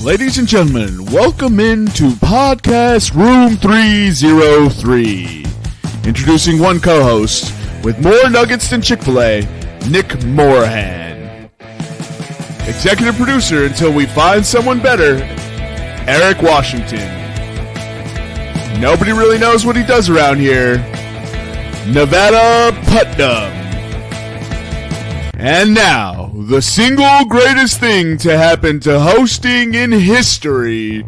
Ladies and gentlemen, welcome into podcast Room 303. Introducing one co-host with more nuggets than Chick-fil-A, Nick Morahan. Executive producer until we find someone better, Eric Washington. Nobody really knows what he does around here, Nevada Putnam. And now, the single greatest thing to happen to hosting in history,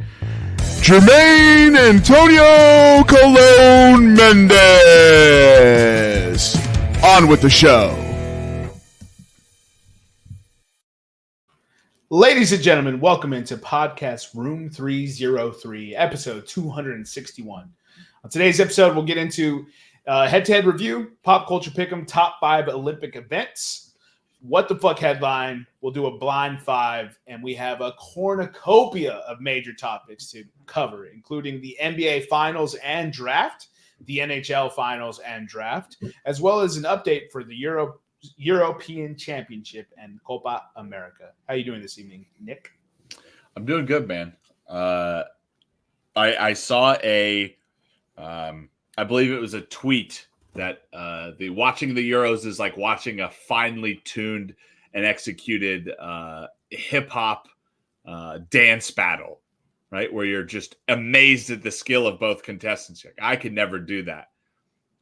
Jermaine Antonio Colon Mendez. On with the show. Ladies and gentlemen, welcome into podcast Room 303, episode 261. On today's episode, we'll get into head-to-head review, pop culture pick'em, top 5 Olympic events, what the fuck headline, we'll do a blind 5, and we have a cornucopia of major topics to cover, including the NBA Finals and Draft, the NHL Finals and Draft, as well as an update for the European Championship and Copa America. How are you doing this evening, Nick? I'm doing good, man. I saw I believe it was a tweet that the watching the Euros is like watching a finely tuned and executed hip hop dance battle, right? Where you're just amazed at the skill of both contestants. I could never do that.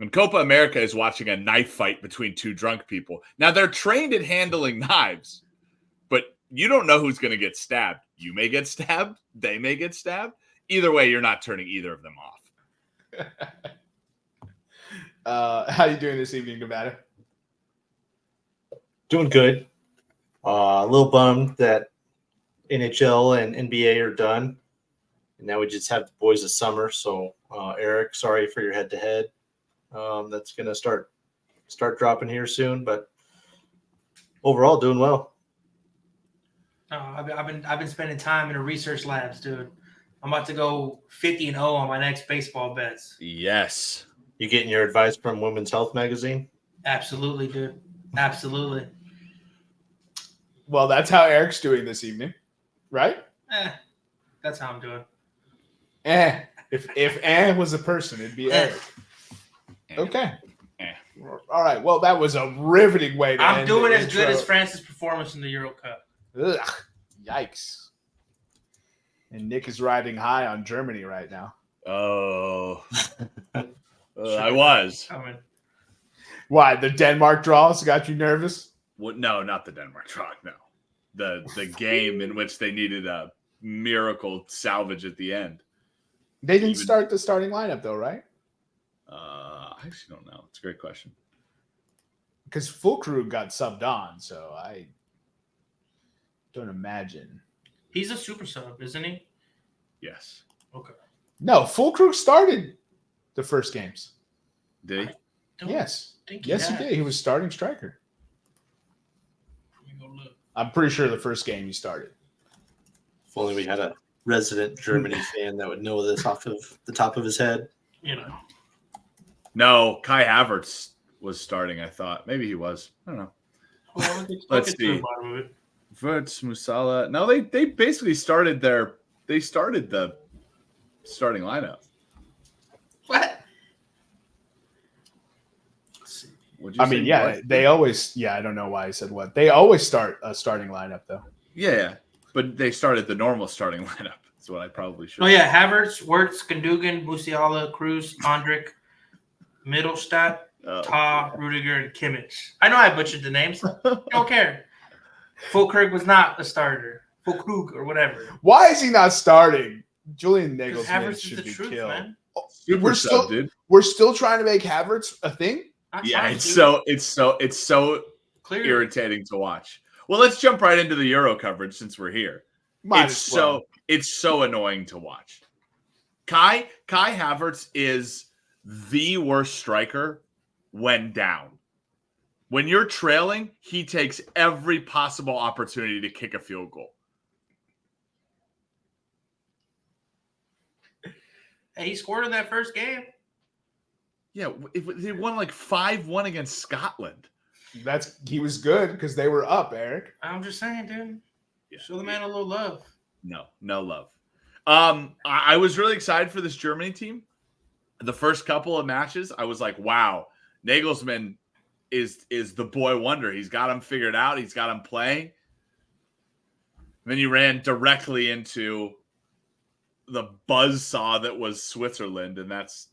And Copa America is watching a knife fight between two drunk people. Now they're trained at handling knives, but you don't know who's going to get stabbed. You may get stabbed. They may get stabbed. Either way, you're not turning either of them off. How you doing this evening, Nevada? Doing good. A little bummed that NHL and NBA are done, and now we just have the boys of summer. So, Eric, sorry for your head-to-head. That's gonna start dropping here soon, but overall, doing well. I've been spending time in the research labs, dude. I'm about to go 50-0 on my next baseball bets. Yes. You getting your advice from Women's Health magazine? Absolutely, dude. Absolutely. Well, that's how Eric's doing this evening, right? That's how I'm doing. If was a person, it'd be Eric. Okay. All right. Well, that was a riveting way to I'm end doing the as intro. good as France's performance in the Euro Cup. Ugh, yikes. And Nick is riding high on Germany right now. Oh. I was. Why? The Denmark draws got you nervous? Well, no, not the Denmark draw. No, the game in which they needed a miracle salvage at the end. They didn't start the starting lineup though, right? I actually don't know. It's a great question. Because Fulkrug got subbed on, so I don't imagine. He's a super sub, isn't he? Yes. Okay. No, Fulkrug started the first games. Did he? Yes. Think Yes, he did. He was starting striker. Let me go look. I'm pretty sure the first game he started. If only we had a resident Germany fan that would know this off of the top of his head. You know. No, Kai Havertz was starting, I thought. Maybe he was. I don't know. Well, Let's see. Verts, Musala. No, they basically started the starting lineup. What? I mean, yeah, they always. Yeah, I don't know why I said what. They always start a starting lineup, though. Yeah, but they started the normal starting lineup. That's what I probably should. Oh yeah, Havertz, Wirtz, Gundogan, Musiala, Cruz, Ondrick, Mittelstadt, Ta, Rudiger, and Kimmich. I know I butchered the names. Don't care. Fulkrug was not a starter. Fulkrug or whatever. Why is he not starting? Julian Nagelsmann Havertz should is the be truth, killed. man. Super sub, dude. We're still trying to make Havertz a thing. That's Yeah, fine, it's so clear. irritating to watch. Well, let's jump right into the Euro coverage since we're here. It's so annoying to watch. Kai Havertz is the worst striker when down. When you're trailing, he takes every possible opportunity to kick a field goal. Hey, he scored in that first game. Yeah, they won like 5-1 against Scotland. He was good because they were up, Eric. I'm just saying, dude. Show the man a little love. No love. I was really excited for this Germany team. The first couple of matches, I was like, wow, Nagelsmann is the boy wonder. He's got him figured out. He's got him playing. And then you ran directly into the buzzsaw that was Switzerland, and that's,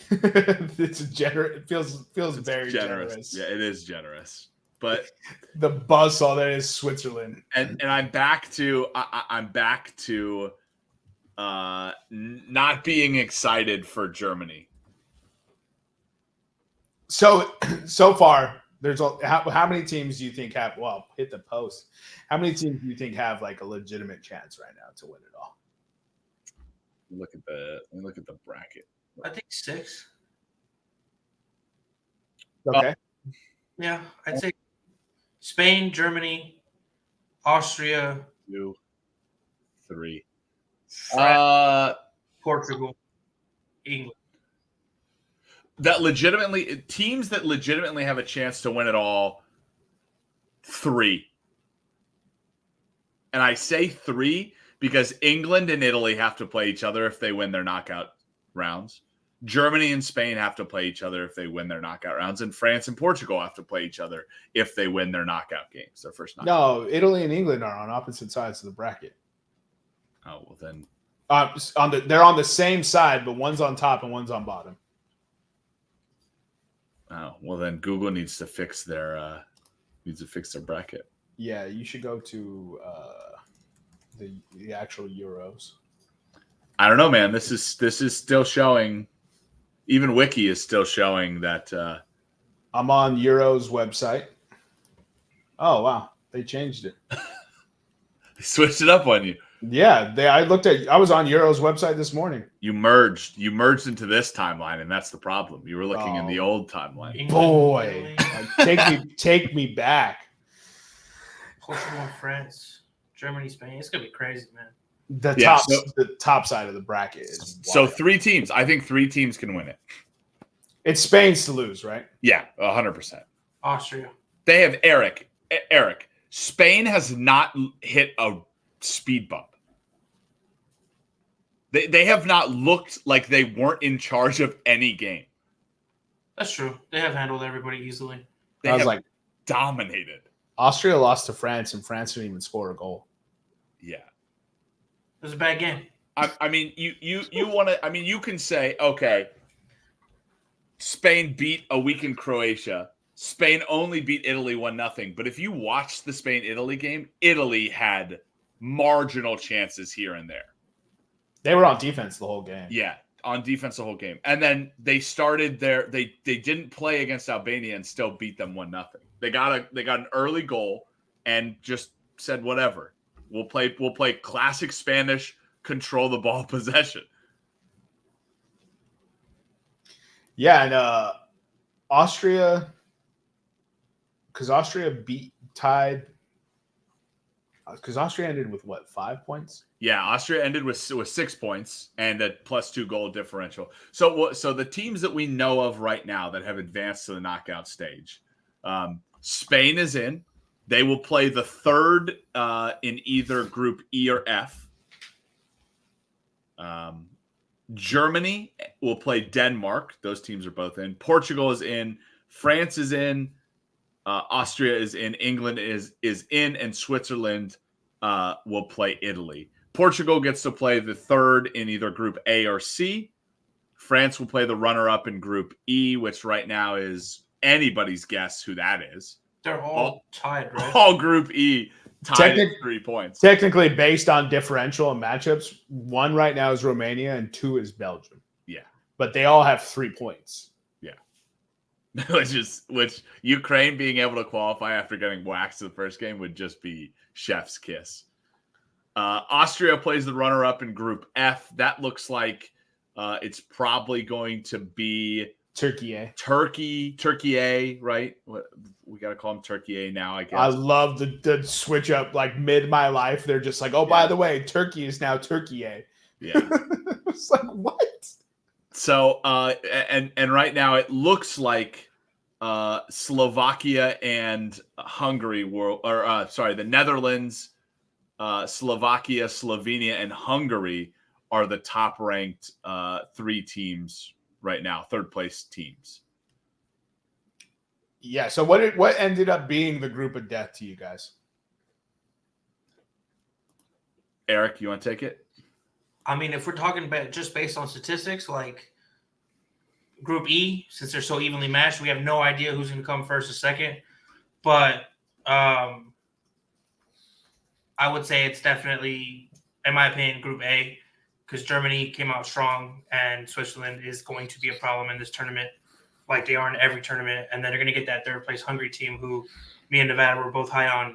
It's generous. It feels very generous. Yeah, it is generous. But the buzzsaw that is Switzerland. And I'm back to not being excited for Germany. So far, there's how many teams do you think have? Well, hit the post. How many teams do you think have like a legitimate chance right now to win it all? Look at the bracket. I think 6. Okay. Yeah, I'd say Spain, Germany, Austria, 2, 3. France, Portugal, England. Teams that legitimately have a chance to win it all, 3. And I say 3 because England and Italy have to play each other if they win their knockout rounds. Germany and Spain have to play each other if they win their knockout rounds, and France and Portugal have to play each other if they win their knockout games, their first knockout. No, Italy and England are on opposite sides of the bracket. Oh, well then. They're on the same side, but one's on top and one's on bottom. Oh, well then Google needs to fix their bracket. Yeah, you should go to the actual Euros. I don't know, man. This is still showing. Even Wiki is still showing that. I'm on Euros website. Oh wow, they changed it. They switched it up on you. Yeah, I was on Euros website this morning. You merged into this timeline, and that's the problem. You were looking in the old timeline. England, Boy, Italy, take me back. Portugal and France, Germany, Spain. It's gonna be crazy, man. The top side of the bracket is so 3 teams. I think 3 teams can win it. It's Spain's to lose, right? Yeah, 100%. Austria. They have Eric. Spain has not hit a speed bump. They have not looked like they weren't in charge of any game. That's true. They have handled everybody easily. They have dominated. Austria lost to France, and France didn't even score a goal. Yeah. It was a bad game. I mean, you want to. I mean, you can say, okay, Spain beat a weakened Croatia. Spain only beat Italy 1-0. But if you watch the Spain-Italy game, Italy had marginal chances here and there. They were on defense the whole game. Yeah, on defense the whole game. And then they started they didn't play against Albania and still beat them 1-0. They got an early goal and just said whatever. We'll play classic Spanish, control the ball possession. Yeah, and Austria, because Austria ended with what, 5 points? Yeah, Austria ended with 6 points and a +2 goal differential. So the teams that we know of right now that have advanced to the knockout stage, Spain is in. They will play the third in either Group E or F. Germany will play Denmark. Those teams are both in. Portugal is in. France is in. Austria is in. England is in. And Switzerland will play Italy. Portugal gets to play the third in either Group A or C. France will play the runner-up in Group E, which right now is anybody's guess who that is. They're all tied, right? All Group E tied at 3 points. Technically, based on differential and matchups, 1 right now is Romania and 2 is Belgium. Yeah. But they all have 3 points. Yeah. Which Ukraine being able to qualify after getting waxed in the first game would just be chef's kiss. Austria plays the runner-up in Group F. That looks like it's probably going to be Turkey A. Turkey A, right? We got to call them Turkey A now, I guess. I love the switch up like mid my life. They're just like, by the way, Turkey is now Turkey A. Yeah. It's like, what? So, and right now it looks like Slovakia and Hungary the Netherlands, Slovakia, Slovenia, and Hungary are the top-ranked 3 teams right now, third-place teams. Yeah. So what ended up being the group of death to you guys? Eric, you want to take it? I mean, if we're talking about just based on statistics, like Group E, since they're so evenly matched, we have no idea who's going to come first or second. But I would say it's definitely, in my opinion, Group A, because Germany came out strong and Switzerland is going to be a problem in this tournament, like they are in every tournament. And then they're going to get that third place Hungary team, who me and Nevada were both high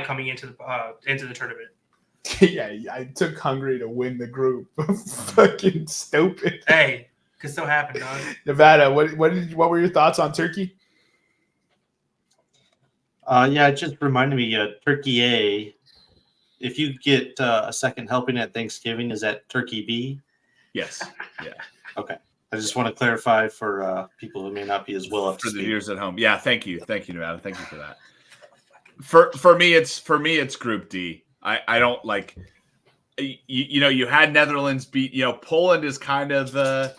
coming into the tournament. Yeah, I took Hungary to win the group. Fucking stupid. Hey, could still happen, dog. Nevada, what were your thoughts on Turkey? Yeah, it just reminded me, Turkey A, if you get a second helping at Thanksgiving, is that Turkey B? Yes. Yeah. Okay. I just want to clarify for people who may not be as well up to For the speed. viewers at home. Yeah, thank you, Nevada. Thank you for that. For me, it's Group D. I don't like, you had Netherlands beat, Poland is kind of the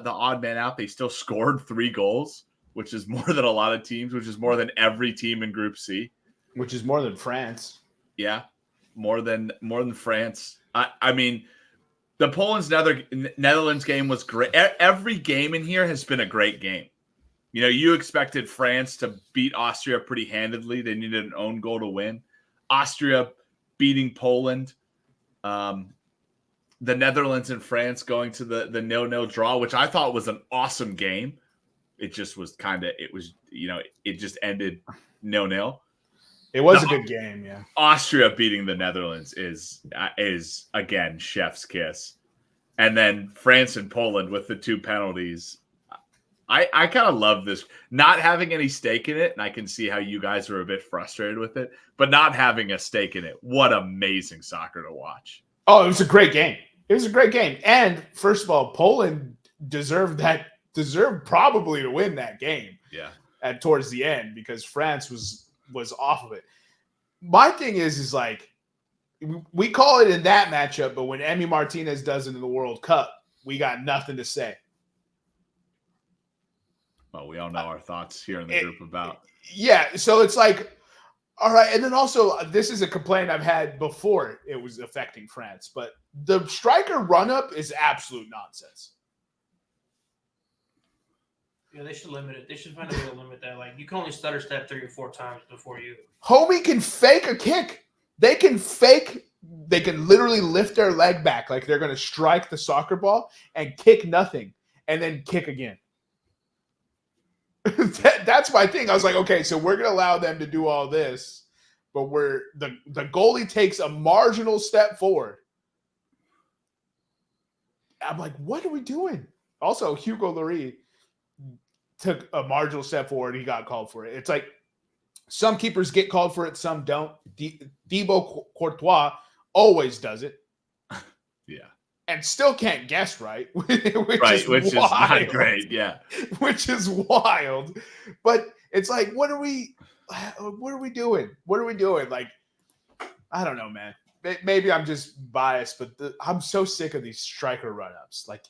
odd man out. They still scored 3 goals, which is more than a lot of teams, which is more than every team in Group C. Which is more than France. Yeah, more than France. I mean, the Netherlands game was great. Every game in here has been a great game. You expected France to beat Austria pretty handedly. They needed an own goal to win. Austria beating Poland. The Netherlands and France going to the 0-0 draw, which I thought was an awesome game. It just was it just ended 0-0. It was a good game, yeah. Austria beating the Netherlands is again chef's kiss. And then France and Poland with the 2 penalties. I kind of love this, not having any stake in it, and I can see how you guys are a bit frustrated with it, but not having a stake in it. What amazing soccer to watch. Oh, it was a great game. It was a great game. And first of all, Poland deserved probably to win that game. Yeah. Towards the end, because France was off of it. My thing is like, we call it in that matchup, but when Emi Martinez does it in the World Cup, we got nothing to say. Well, we all know our thoughts here in the group about. Yeah, so it's like, all right. And then also, this is a complaint I've had before it was affecting France, but the striker run-up is absolute nonsense. Yeah, they should limit it. They should find a way to limit that. Like, you can only stutter step 3 or 4 times before you. Homie can fake a kick. They can literally lift their leg back like they're going to strike the soccer ball and kick nothing and then kick again. That's my thing. I was like, okay, so we're going to allow them to do all this, but the goalie takes a marginal step forward. I'm like, what are we doing? Also, Hugo Lloris took a marginal step forward. He got called for it. It's like some keepers get called for it, some don't. Thibaut Courtois always does it. Yeah. And still can't guess right, which is not great. Yeah. Which is wild. But it's like, what are we doing? What are we doing? Like, I don't know, man. Maybe I'm just biased, but I'm so sick of these striker run-ups. Like,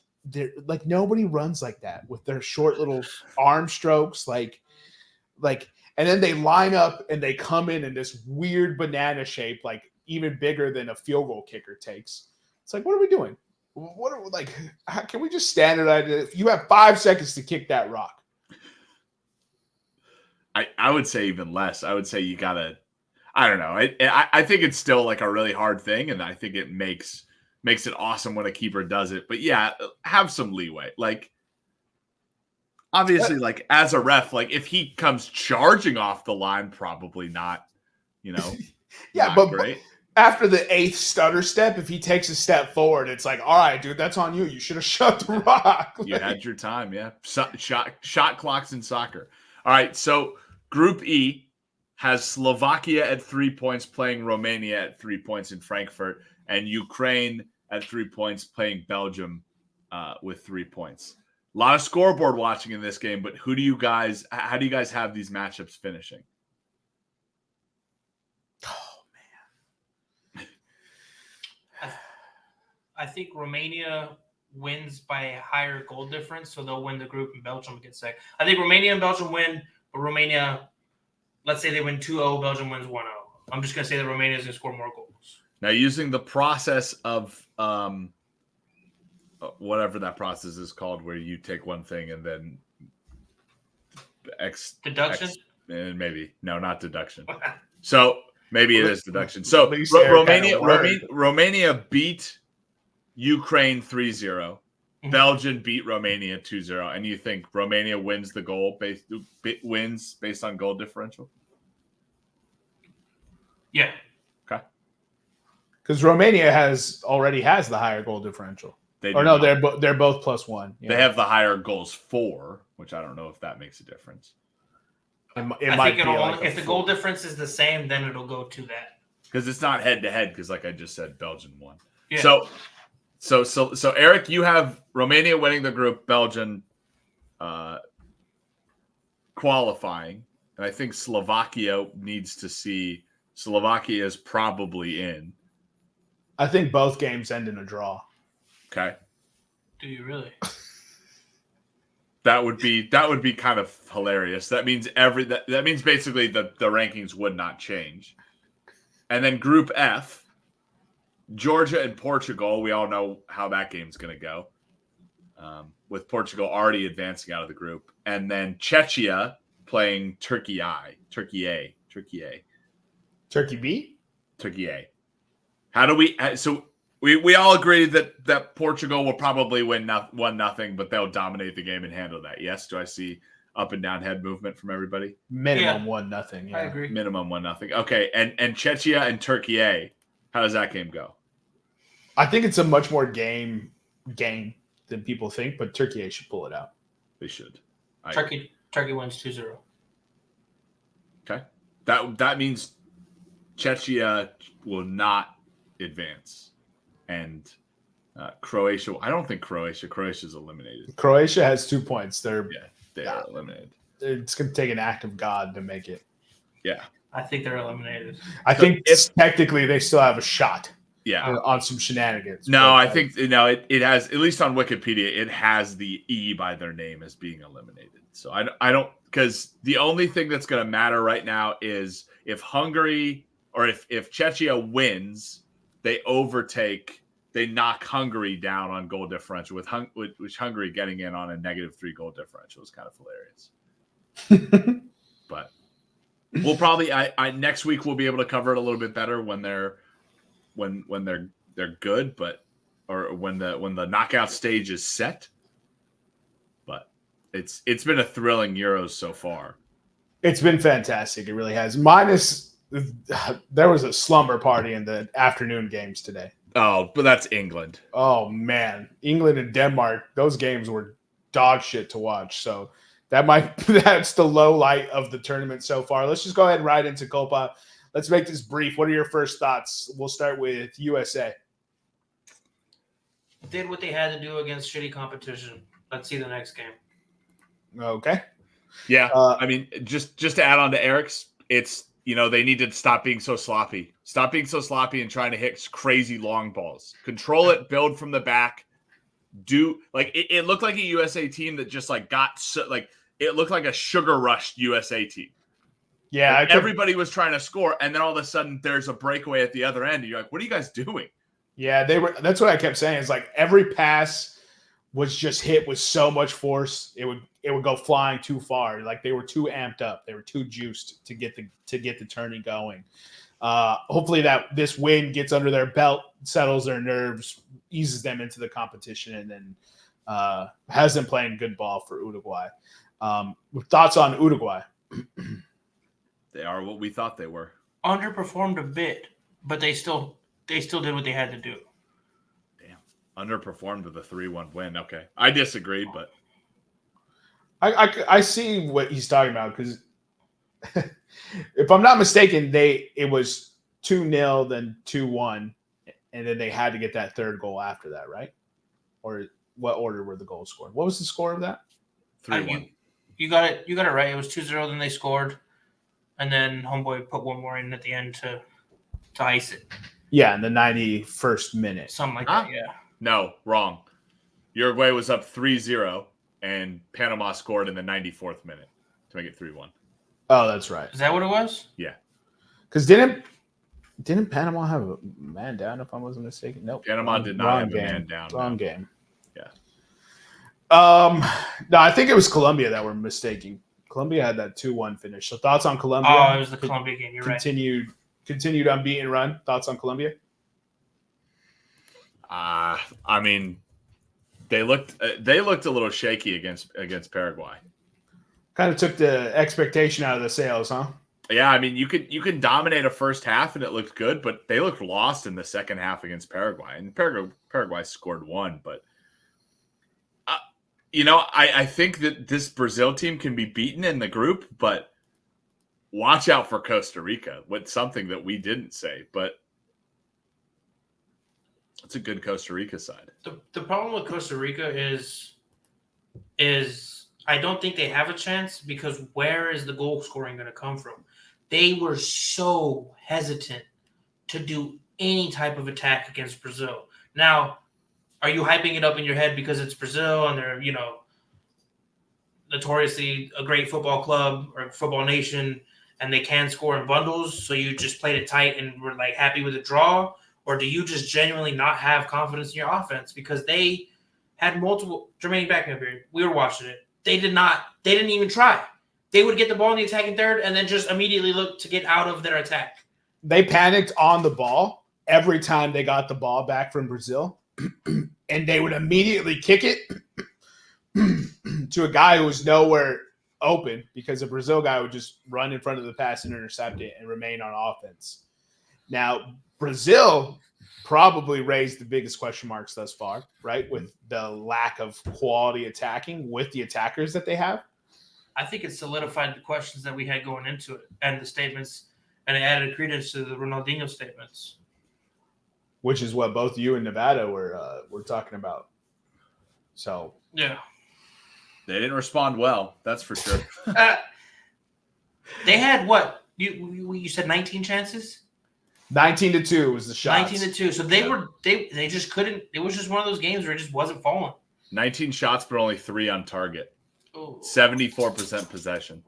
nobody runs like that with their short little arm strokes. Like, and then they line up and they come in this weird banana shape, like even bigger than a field goal kicker takes. It's like, what are we doing? How can we just standardize it? You have 5 seconds to kick that rock. I would say even less. I would say you gotta. I don't know. I think it's still like a really hard thing, and I think it makes it awesome when a keeper does it. But yeah, have some leeway. Like, obviously, like as a ref, like if he comes charging off the line, probably not. Yeah, not but great. After the 8th stutter step, if he takes a step forward, it's like, all right, dude, that's on you. You should have shut the rock. You had your time, yeah. Shot clocks in soccer. All right, so Group E has Slovakia at 3 points playing Romania at 3 points in Frankfurt, and Ukraine at 3 points playing Belgium with 3 points. A lot of scoreboard watching in this game, but how do you guys have these matchups finishing? I think Romania wins by a higher goal difference, so they'll win the group and Belgium gets second. I think Romania and Belgium win, but Romania, let's say they win 2-0, Belgium wins 1-0. I'm just going to say that Romania is going to score more goals. Now, using the process of whatever that process is called, where you take one thing and then deduction? And maybe. No, not deduction. So maybe it is deduction. So Romania beat Ukraine 3-0. Belgium beat Romania 2-0. And you think Romania wins the goal based on goal differential? Yeah. Okay. Because Romania already has the higher goal differential. They're both +1. Yeah. They have the higher goals for, which I don't know if that makes a difference. I think if the goal difference is the same, then it'll go to that. Because it's not head to head. Because like I just said, Belgium won. Yeah. So Eric, you have Romania winning the group, Belgium qualifying, and I think Slovakia needs to see Slovakia is probably in. I think both games end in a draw. Okay. Do you really? That would be kind of hilarious. That means that means basically the rankings would not change. And then Group F, Georgia and Portugal. We all know how that game's going to go. With Portugal already advancing out of the group, and then Czechia playing Turkey A. How do we? So we all agree that Portugal will probably win 1-0, but they'll dominate the game and handle that. Yes. Do I see up and down head movement from everybody? Minimum 1-0. Yeah. I agree. Minimum 1-0. Okay. And Czechia and Turkey A. How does that game go? I think it's a much more game than people think, but Turkey A should pull it out. They should. Turkey wins 2-0. Okay. That means Czechia will not advance. And Croatia, I don't think Croatia's eliminated. Croatia has 2 points. They are eliminated. It's going to take an act of God to make it. Yeah. I think they're eliminated. I think technically they still have a shot. Yeah. On some shenanigans. No, I think it has, at least on Wikipedia, it has the E by their name as being eliminated. So I don't, because the only thing that's going to matter right now is if Hungary or if Czechia wins, they knock Hungary down on goal differential, with Hungary getting in on a -3 goal differential is kind of hilarious. But we'll probably next week we'll be able to cover it a little bit better when they're good, or when the knockout stage is set. But it's been a thrilling Euros so far. It's been fantastic. It really has. Minus there was a slumber party in the afternoon games today. Oh, but that's England. Oh man, England and Denmark. Those games were dog shit to watch. So that's the low light of the tournament so far. Let's just go ahead and ride into Copa. Let's make this brief. What are your first thoughts? We'll start with USA. Did what they had to do against shitty competition. Let's see the next game. Okay. Yeah. I mean, just to add on to Eric's, it's, they need to stop being so sloppy. Stop being so sloppy and trying to hit crazy long balls. Control it, build from the back. It looked like a USA team that just it looked like a sugar rushed USA team. Yeah, everybody was trying to score, and then all of a sudden there's a breakaway at the other end. And you're like, what are you guys doing? Yeah, that's what I kept saying. It's like every pass was just hit with so much force, it would go flying too far. Like they were too amped up, they were too juiced to get the turning going. Hopefully that this win gets under their belt, settles their nerves, eases them into the competition, and then has them playing good ball for Uruguay. Thoughts on Uruguay? They are what we thought they were. Underperformed a bit, but they still did what they had to do. Damn. Underperformed with a 3-1 win. Okay. I disagree, but I see what he's talking about, because if I'm not mistaken, it was 2-0, then 2-1, and then they had to get that third goal after that, right? Or what order were the goals scored? What was the score of that? 3-1. You got it right. It was 2-0, then they scored, and then Homeboy put one more in at the end to ice it. Yeah, in the 91st minute. Something like that, yeah. No, wrong. Uruguay was up 3-0, and Panama scored in the 94th minute to make it 3-1. Oh, that's right. Is that what it was? Yeah. Because didn't Panama have a man down, if I wasn't mistaken? Nope. Panama did not have a man down. Wrong game. Yeah. No, I think it was Colombia that were mistaking. Colombia had that 2-1 finish. So thoughts on Colombia? Oh, it was the Colombia game. You're right. Continued unbeaten run. Thoughts on Colombia? I mean, they looked a little shaky against Paraguay. Kind of took the expectation out of the sails, huh? Yeah, I mean, you could dominate a first half and it looked good, but they looked lost in the second half against Paraguay. And Paraguay scored one, but I think that this Brazil team can be beaten in the group, but watch out for Costa Rica. What's something that we didn't say, but it's a good Costa Rica side. The problem with Costa Rica is I don't think they have a chance because where is the goal scoring going to come from? They were so hesitant to do any type of attack against Brazil. Now, are you hyping it up in your head because it's Brazil and they're, notoriously a great football club or football nation and they can score in bundles, so you just played it tight and were like happy with a draw? Or do you just genuinely not have confidence in your offense? Because they had multiple Jermaine back in the period. We were watching it. They didn't even try. They would get the ball in the attacking third and then just immediately look to get out of their attack. They panicked on the ball every time they got the ball back from Brazil, and they would immediately kick it to a guy who was nowhere open because the Brazil guy would just run in front of the pass and intercept it and remain on offense. Now, Brazil probably raised the biggest question marks thus far, right? With the lack of quality attacking with the attackers that they have. I think it solidified the questions that we had going into it and the statements, and it added credence to the Ronaldinho statements. Which is what both you and Nevada were talking about. So yeah. They didn't respond well, that's for sure. They had what? You said 19 chances? 19-2 was the shot. 19-2. So they just couldn't. It was just one of those games where it just wasn't falling. 19 shots, but only 3 on target. Oh. 74% possession.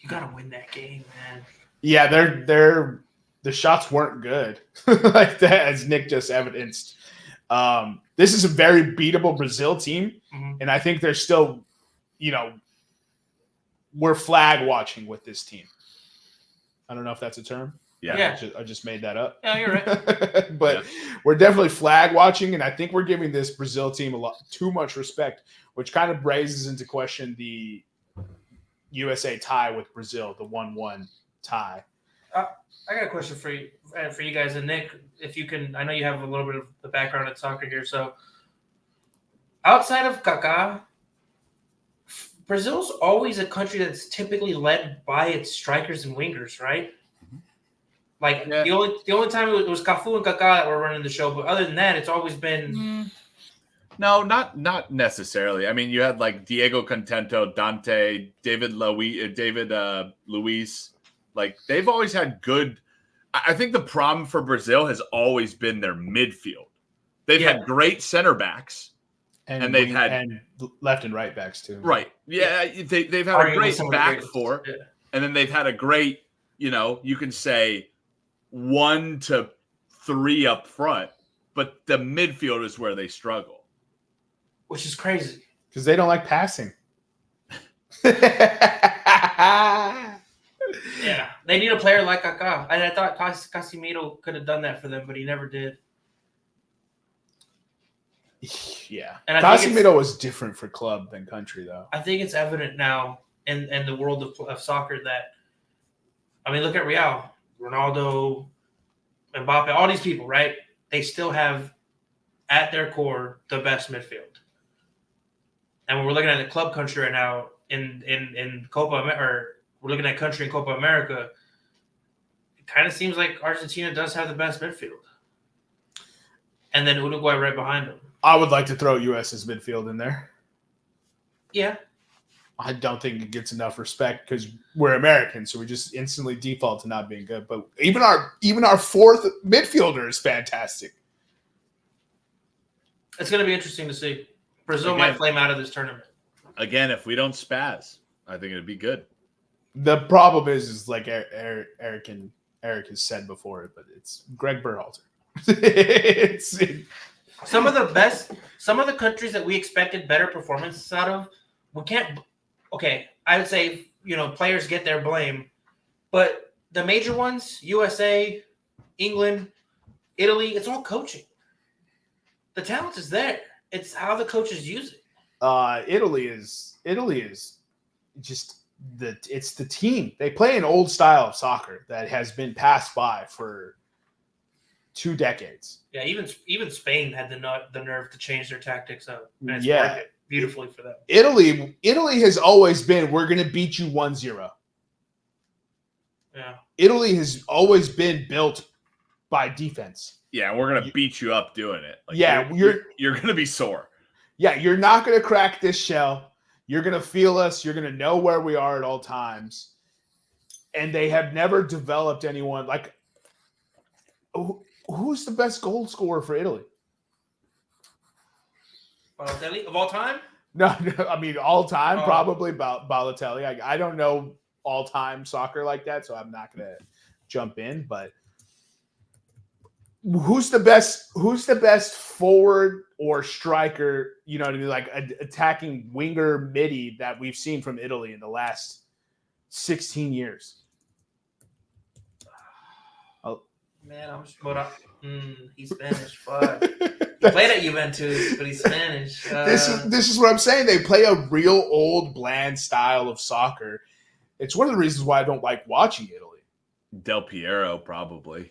You gotta win that game, man. Yeah, the shots weren't good, like that, as Nick just evidenced. This is a very beatable Brazil team, and I think they're still, we're flag watching with this team. I don't know if that's a term. Yeah. I just made that up. Yeah, you're right. But we're definitely flag watching, and I think we're giving this Brazil team a lot too much respect, which kind of raises into question the USA tie with Brazil, the 1-1 tie. I got a question for you guys, and Nick, if you can. I know you have a little bit of the background in soccer here. So, outside of Kaká, Brazil's always a country that's typically led by its strikers and wingers, right? Like the only time it was Cafu and Kaká that were running the show, but other than that, it's always been. No, not necessarily. I mean, you had like Diego Contento, Dante, David Luiz. Like they've always had good. I think the problem for Brazil has always been their midfield. They've had great center backs, and they've had left and right backs too. Right? Yeah, they've had a great back four, and then they've had a great. You can say 1 to 3 up front, but the midfield is where they struggle, which is crazy because they don't like passing. Yeah, they need a player like Kaká. And I thought Casemiro could have done that for them, but he never did. Yeah, and Casemiro was different for club than country, though. I think it's evident now in the world of soccer that, I mean, look at Real, Ronaldo, Mbappe, all these people, right? They still have, at their core, the best midfield. And when we're looking at the club country right now in Copa America, or we're looking at country in Copa America, it kind of seems like Argentina does have the best midfield. And then Uruguay right behind them. I would like to throw U.S.'s midfield in there. Yeah. I don't think it gets enough respect because we're Americans, so we just instantly default to not being good. But even our fourth midfielder is fantastic. It's going to be interesting to see. Brazil might flame out of this tournament. Again, if we don't spaz, I think it'd be good. The problem is like Eric has said before, but it's Greg Berhalter. Some of the countries that we expected better performances out of, we can't. Okay, I would say players get their blame, but the major ones, USA, England, Italy, it's all coaching. The talent is there. It's how the coaches use it. Italy is just it's the team. They play an old style of soccer that has been passed by for 2 decades. Yeah, even Spain had the nerve to change their tactics up. And it's worked beautifully for them. Italy has always been, we're going to beat you 1-0. Yeah. Italy has always been built by defense. Yeah, we're going to beat you up doing it. Like, you're going to be sore. Yeah, you're not going to crack this shell. You're going to feel us. You're going to know where we are at all times. And they have never developed anyone like who's the best goal scorer for Italy? Balotelli of all time? No, I mean all time, probably Balotelli. I don't know all time soccer like that, so I'm not going to jump in. But who's the best forward or striker? You know what I mean, like attacking winger midi that we've seen from Italy in the last 16 years. Man, I'm just he's Spanish. Fuck. He played at Juventus, but he's Spanish. This is what I'm saying. They play a real old, bland style of soccer. It's one of the reasons why I don't like watching Italy. Del Piero, probably.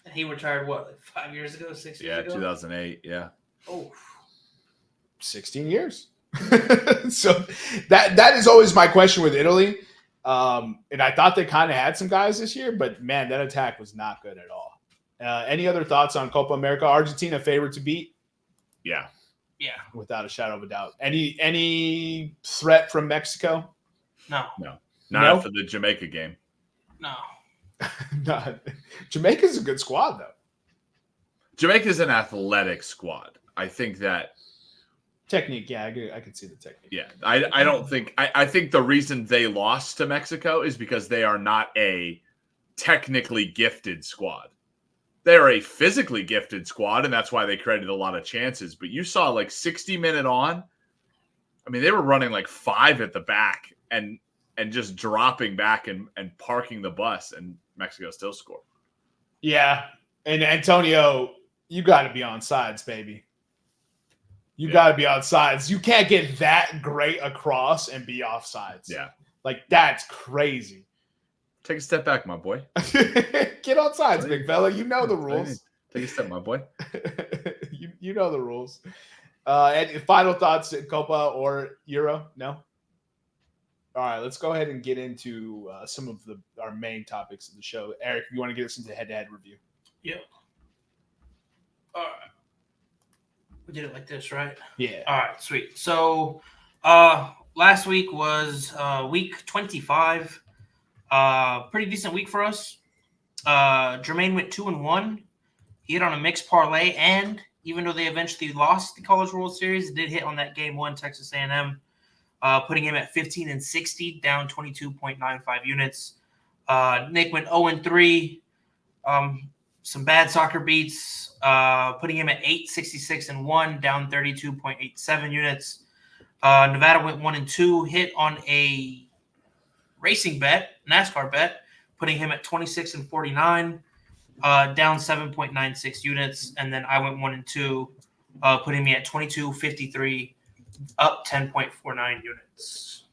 And he retired, what, like 5 years ago, 6 years ago? Yeah, 2008, yeah. Oh. 16 years. So that is always my question with Italy. And I thought they kind of had some guys this year, but man, that attack was not good at all. Any other thoughts on Copa America? Argentina favorite to beat? Yeah. Yeah. Without a shadow of a doubt. Any threat from Mexico? No. Not for the Jamaica game. No. No. Jamaica's a good squad, though. Jamaica's an athletic squad. I think that technique, yeah, I can see the technique. Yeah, I don't think I think the reason they lost to Mexico is because they are not a technically gifted squad. They're a physically gifted squad, and that's why they created a lot of chances. But you saw like 60-minute on. I mean, they were running like 5 at the back and just dropping back and parking the bus, and Mexico still scored. Yeah, and Antonio, you got to be on sides, baby. You got to be on sides. You can't get that great across and be off sides. Yeah. Like, that's crazy. Take a step back, my boy. Get on sides, big fella. You know the rules. Take a step, my boy. you know the rules. And final thoughts at Copa or Euro? No? All right, let's go ahead and get into some of our main topics of the show. Eric, you want to get us into head-to-head review? Yeah. All right. We did it like this, right? Yeah. All right, sweet. So last week was week 25. Pretty decent week for us. Jermaine went 2-1. He hit on a mixed parlay, and even though they eventually lost the College World Series, it did hit on that game 1, Texas A&M, putting him at 15-60, down 22.95 units. Nick went 0-3. Some bad soccer beats, putting him at 8-66-1, down 32.87 units. Nevada went 1-2, hit on a racing bet, NASCAR bet, putting him at 26-49, down 7.96 units. And then I went 1-2, putting me at 22-53, up 10.49 units.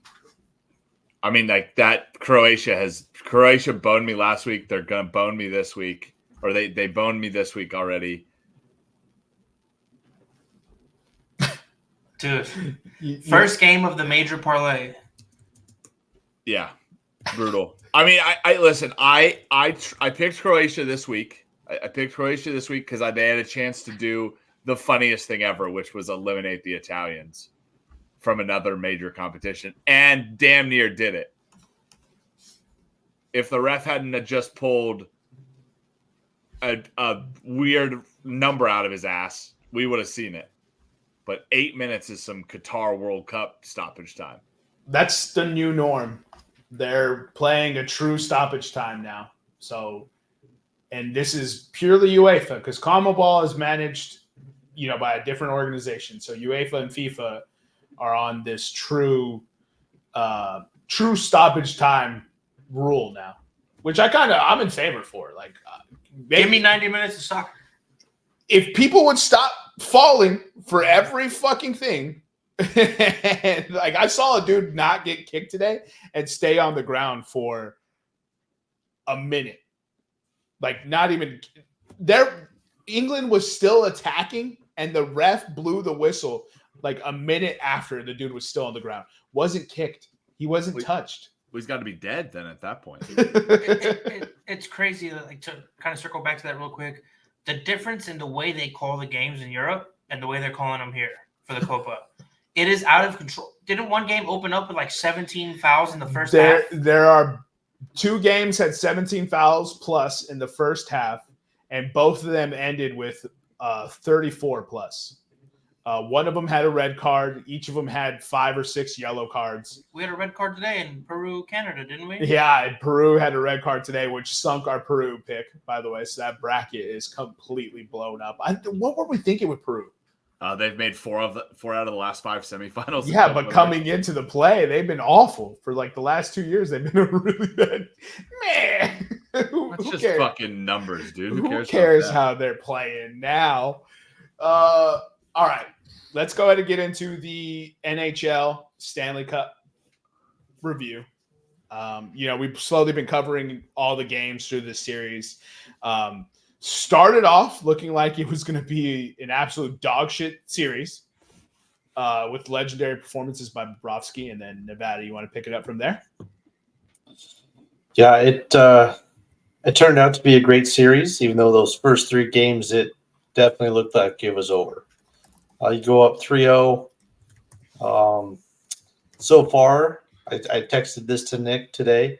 I mean, like that Croatia boned me last week. They're going to bone me this week. Or they boned me this week already. Dude, first game of the major parlay. Yeah, brutal. I mean, I listen. I picked Croatia this week. I picked Croatia this week because they had a chance to do the funniest thing ever, which was eliminate the Italians from another major competition, and damn near did it. If the ref hadn't just pulled a weird number out of his ass, we would have seen it. But 8 minutes is some Qatar World Cup stoppage time. That's the new norm. They're playing a true stoppage time now. So, and this is purely UEFA because CONMEBOL is managed, by a different organization. So UEFA and FIFA are on this true stoppage time rule now, which I'm in favor for. Like, give me 90 minutes of soccer. If people would stop falling for every fucking thing, like I saw a dude not get kicked today and stay on the ground for a minute. Like not even there. England was still attacking and the ref blew the whistle like a minute after the dude was still on the ground. Wasn't kicked. He wasn't touched. Well, he's got to be dead then at that point. It's crazy. Like to kind of circle back to that real quick. The difference in the way they call the games in Europe and the way they're calling them here for the Copa. It is out of control. Didn't one game open up with like 17 fouls in the first half? There are 2 games had 17 fouls plus in the first half, and both of them ended with 34 plus. One of them had a red card. Each of them had 5 or 6 yellow cards. We had a red card today in Peru, Canada, didn't we? Yeah, Peru had a red card today, which sunk our Peru pick, by the way. So that bracket is completely blown up. What were we thinking with Peru? They've made 4 out of the last 5 semifinals. Yeah, but coming into the play, they've been awful for like the last 2 years. They've been a really bad man. That's just cares? Fucking numbers, dude. Who cares how they're playing now? All right, let's go ahead and get into the NHL Stanley Cup review. We've slowly been covering all the games through this series. Started off looking like it was going to be an absolute dog shit series with legendary performances by Bobrovsky, and then Nevada. You want to pick it up from there? Yeah, it turned out to be a great series, even though those first 3 games, it definitely looked like it was over. You go up 3-0. So far, I texted this to Nick today.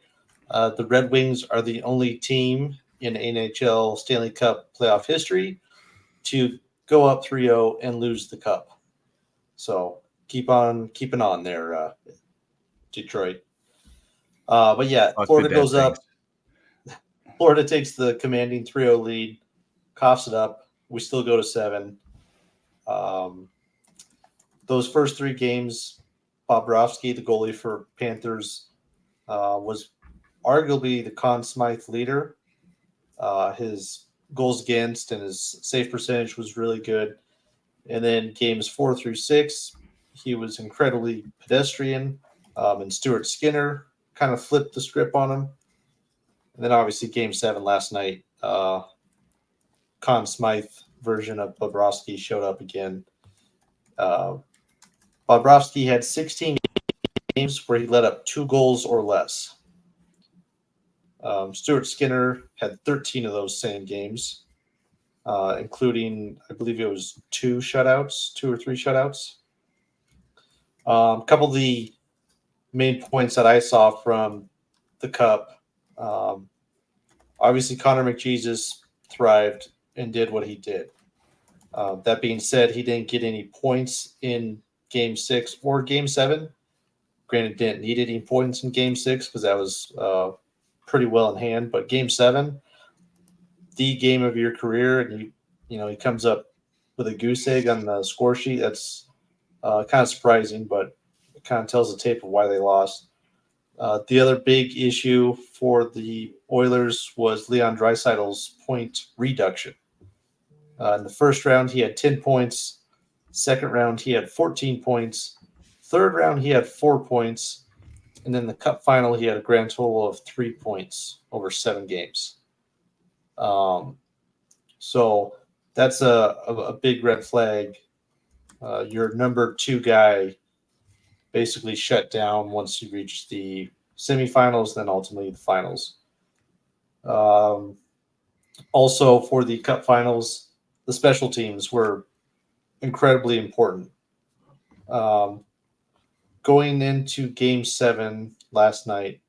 The Red Wings are the only team in NHL Stanley Cup playoff history to go up 3-0 and lose the cup. So keep on keeping on there, Detroit. But yeah, Florida goes up. Florida takes the commanding 3-0 lead, coughs it up. We still go to 7. Those first 3 games, Bobrovsky, the goalie for Panthers, was arguably the Conn Smythe leader. His goals against and his save percentage was really good. And then games 4 through 6, he was incredibly pedestrian. And Stuart Skinner kind of flipped the script on him. And then obviously game 7 last night, Conn Smythe version of Bobrovsky showed up again. Bobrovsky had 16 games where he let up 2 goals or less. Stuart Skinner had 13 of those same games, including, I believe it was 2 or 3 shutouts. A couple of the main points that I saw from the Cup, obviously Connor McJesus thrived and did what he did. That being said, he didn't get any points in Game 6 or Game 7. Granted, didn't need any points in Game 6 because that was pretty well in hand. But Game 7, the game of your career, and he comes up with a goose egg on the score sheet. That's kind of surprising, but it kind of tells the tape of why they lost. The other big issue for the Oilers was Leon Draisaitl's point reduction. In the first round, he had 10 points. Second round, he had 14 points. Third round, he had 4 points. And then the Cup final, he had a grand total of 3 points over 7 games. So that's a big red flag. Your number 2 guy basically shut down once you reach the semifinals, then ultimately the finals. Also, for the Cup finals, the special teams were incredibly important. Going into Game 7 last night,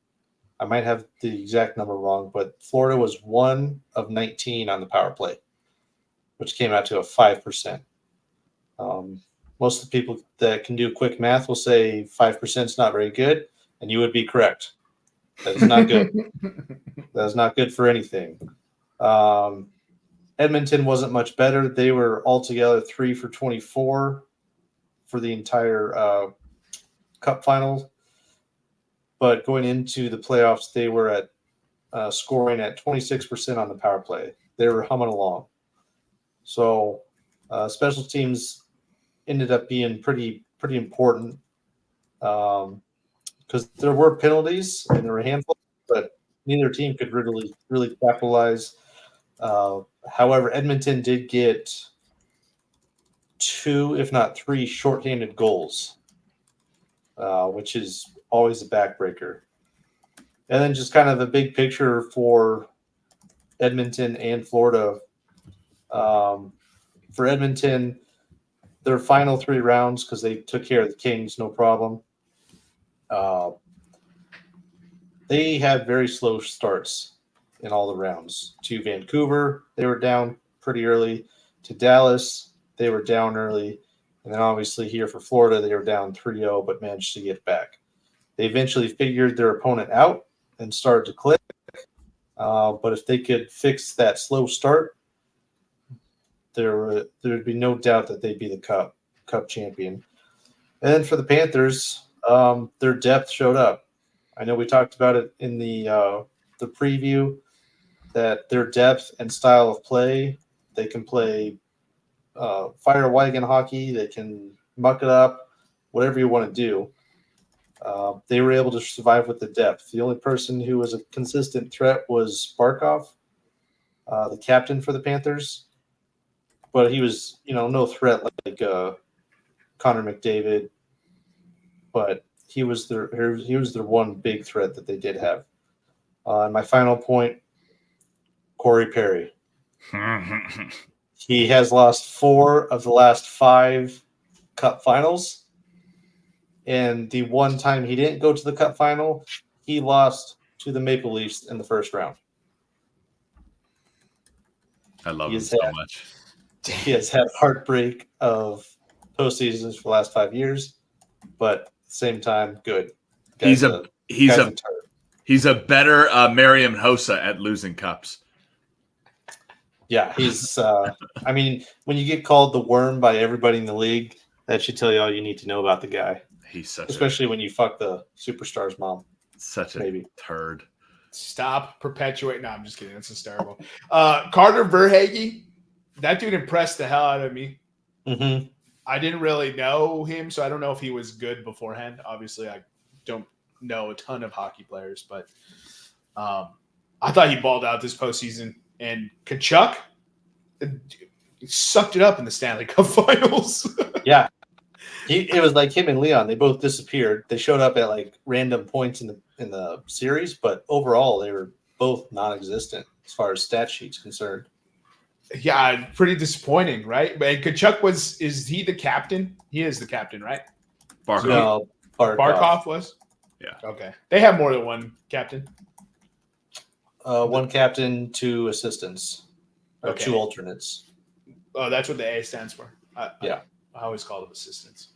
I might have the exact number wrong, but Florida was 1 of 19 on the power play, which came out to a 5%. Most of the people that can do quick math will say 5% is not very good, and you would be correct. That is not good. That is not good for anything. Edmonton wasn't much better. They were altogether 3 for 24 for the entire Cup final. But going into the playoffs, they were at scoring at 26% on the power play. They were humming along. So special teams ended up being pretty important because there were penalties and there were a handful, but neither team could really capitalize. However, Edmonton did get 2, if not 3, shorthanded goals, which is always a backbreaker. And then just kind of the big picture for Edmonton and Florida. For Edmonton, their final 3 rounds, because they took care of the Kings, no problem. They had very slow starts in all the rounds. To Vancouver, they were down pretty early. To Dallas, they were down early. And then obviously here for Florida, they were down 3-0, but managed to get back. They eventually figured their opponent out and started to click. But if they could fix that slow start, there'd be no doubt that they'd be the Cup champion. And then for the Panthers, their depth showed up. I know we talked about it in the preview that their depth and style of play, they can play fire wagon hockey, they can muck it up, whatever you want to do. They were able to survive with the depth. The only person who was a consistent threat was Barkov, the captain for the Panthers. But he was, no threat like Connor McDavid. But he was their one big threat that they did have. And my final point, Corey Perry. He has lost 4 of the last 5 Cup finals. And the one time he didn't go to the Cup final, he lost to the Maple Leafs in the first round. I love him so much. He has had heartbreak of postseasons for the last 5 years, but at the same time, good. He's a better Mariam Hossa at losing cups. Yeah, he's. When you get called the worm by everybody in the league, that should tell you all you need to know about the guy. Especially when you fuck the superstar's mom. Such a turd. Stop perpetuating. No, I'm just kidding. That's hysterical. Carter Verhaeghe, that dude impressed the hell out of me. Mm-hmm. I didn't really know him, so I don't know if he was good beforehand. Obviously, I don't know a ton of hockey players, but I thought he balled out this postseason. And Tkachuk sucked it up in the Stanley Cup Finals. Yeah. It was like him and Leon. They both disappeared. They showed up at like random points in the series, but overall they were both non-existent as far as stat sheets concerned. Yeah, pretty disappointing, right? And Tkachuk is he the captain? He is the captain, right? Barkov. No, Barkov was? Yeah. Okay. They have more than one captain. One captain, 2 assistants, or Okay. 2 alternates. Oh, that's what the A stands for. Yeah. I always call them assistants.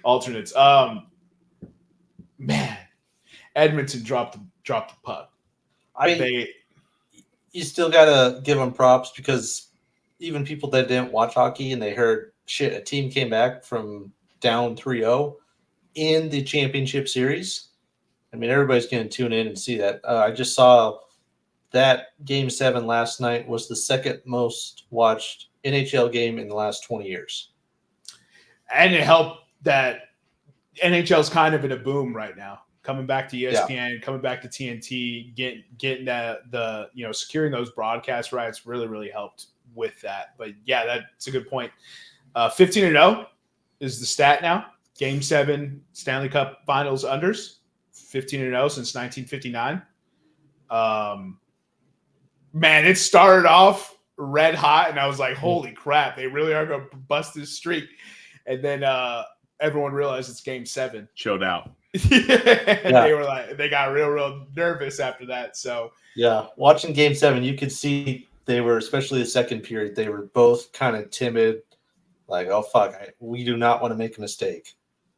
Alternates. Man, Edmonton dropped the puck. You still gotta give them props because even people that didn't watch hockey and they heard shit, a team came back from down 3-0 in the championship series. I mean, everybody's going to tune in and see that. I just saw that Game 7 last night was the second most watched NHL game in the last 20 years. And it helped that NHL's kind of in a boom right now. Coming back to ESPN, coming back to TNT, getting the securing those broadcast rights really, really helped with that. But yeah, that's a good point. 15-0 is the stat now. Game 7 Stanley Cup Finals unders. 15-0 since 1959. Man, it started off red hot, and I was like, holy crap, they really are going to bust this streak. And then everyone realized it's Game 7. Showed out. They were like, they got real nervous after that. So yeah, watching Game 7, you could see they were, especially the second period, they were both kind of timid. Like, oh, fuck, we do not want to make a mistake.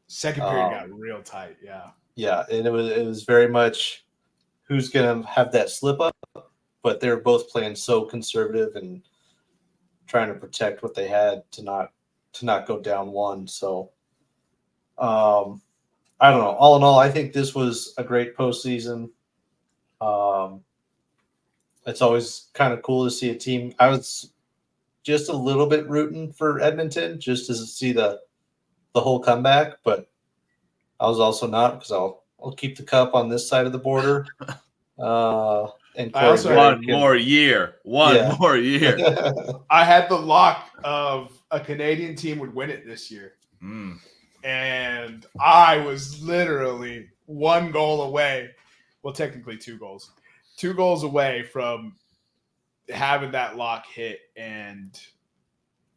Second period got real tight. Yeah. Yeah, and it was very much who's going to have that slip up, but they're both playing so conservative and trying to protect what they had to not go down one. So, I don't know. All in all, I think this was a great postseason. It's always kind of cool to see a team. I was just a little bit rooting for Edmonton just to see the whole comeback, but I was also not, because I'll keep the cup on this side of the border. And Corey one more year. I had the lock of a Canadian team would win it this year. And I was literally 1 goal away. Well, technically 2 goals. 2 goals away from having that lock hit. And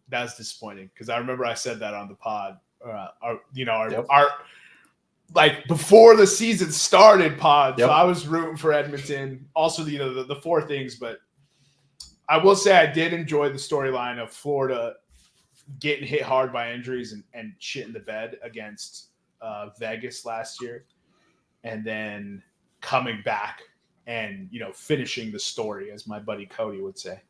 that's disappointing, because I remember I said that on the pod. Our like before the season started pod. Yep. So I was rooting for Edmonton. Also, the 4 things, but I will say I did enjoy the storyline of Florida getting hit hard by injuries and shit in the bed against Vegas last year, and then coming back and finishing the story, as my buddy Cody would say.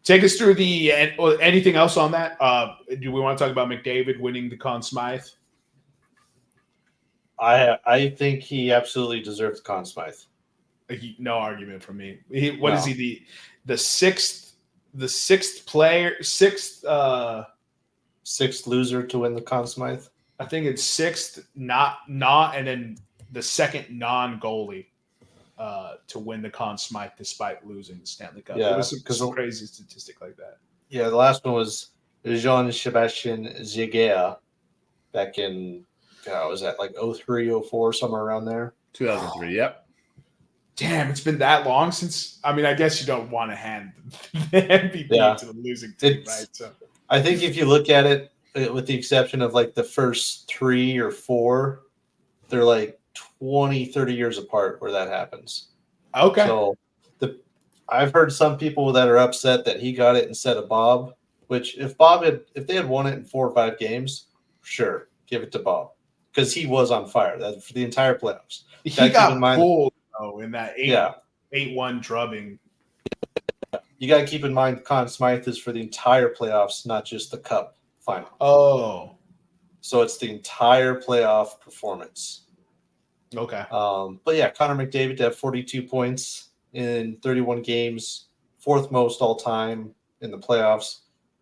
Take us through anything else on that. Do we want to talk about McDavid winning the Conn Smythe? I think he absolutely deserves the Conn Smythe. No argument from me. Is he the sixth loser to win the Conn Smythe? I think it's 6th, not, and then the second non-goalie to win the Conn Smythe despite losing the Stanley Cup. Yeah, it was some crazy statistic like that. Yeah, the last one was Jean-Sebastian Giguère back in, was that like 03, 04, somewhere around there? 2003, yep. Damn, it's been that long since. I mean, I guess you don't want to hand the MVP to the losing team, right? So I think if you look at it, with the exception of like the first 3 or 4, they're like 20, 30 years apart where that happens. Okay. So I've heard some people that are upset that he got it instead of Bob, which if they had won it in 4 or 5 games, sure, give it to Bob, because he was on fire for the entire playoffs. He got pulled in that 8-1 drubbing. You got to keep in mind Conn Smythe is for the entire playoffs, not just the Cup final. Oh. So it's the entire playoff performance. Okay. But yeah, Connor McDavid to have 42 points in 31 games, 4th most all time in the playoffs.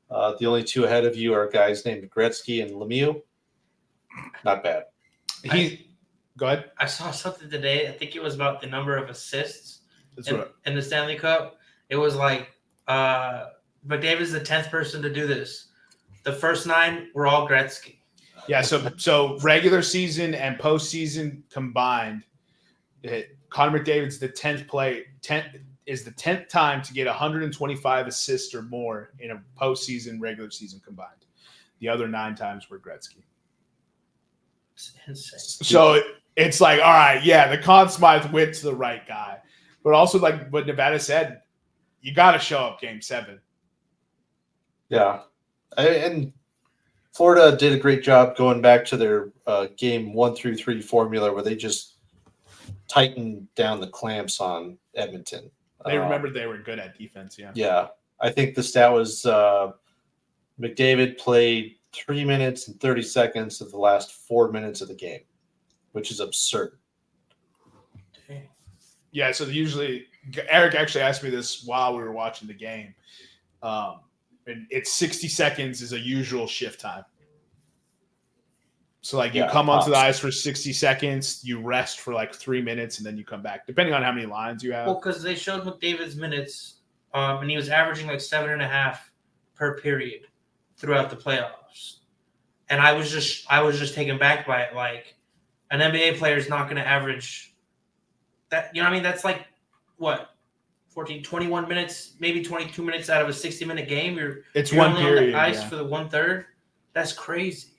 The only 2 ahead of you are guys named Gretzky and Lemieux. Not bad. Go ahead. I saw something today. I think it was about the number of assists in the Stanley Cup. It was like McDavid's the 10th person to do this. The first 9 were all Gretzky. Yeah, so regular season and postseason combined, Connor McDavid's the 10th time to get 125 assists or more in a postseason, regular season combined. The other 9 times were Gretzky. It's insane. So it's like, all right, yeah, the Conn Smythe went to the right guy. But also, like what Nevada said, you got to show up Game 7. Yeah. And Florida did a great job going back to their game 1 through 3 formula, where they just tightened down the clamps on Edmonton. They remembered they were good at defense, yeah. Yeah. I think the stat was McDavid played 3 minutes and 30 seconds of the last 4 minutes of the game, which is absurd. Dang. Yeah, so usually Eric actually asked me this while we were watching the game. And it's 60 seconds is a usual shift time. So like you come onto the ice for 60 seconds, you rest for like 3 minutes, and then you come back, depending on how many lines you have. Well, because they showed McDavid's minutes, and he was averaging like 7.5 per period throughout the playoffs. And I was just taken back by it. Like, an NBA player is not going to average that. You know what I mean? That's like what? 21 minutes, maybe 22 minutes out of a 60-minute game. You're one only period, on the ice for the 1/3. That's crazy.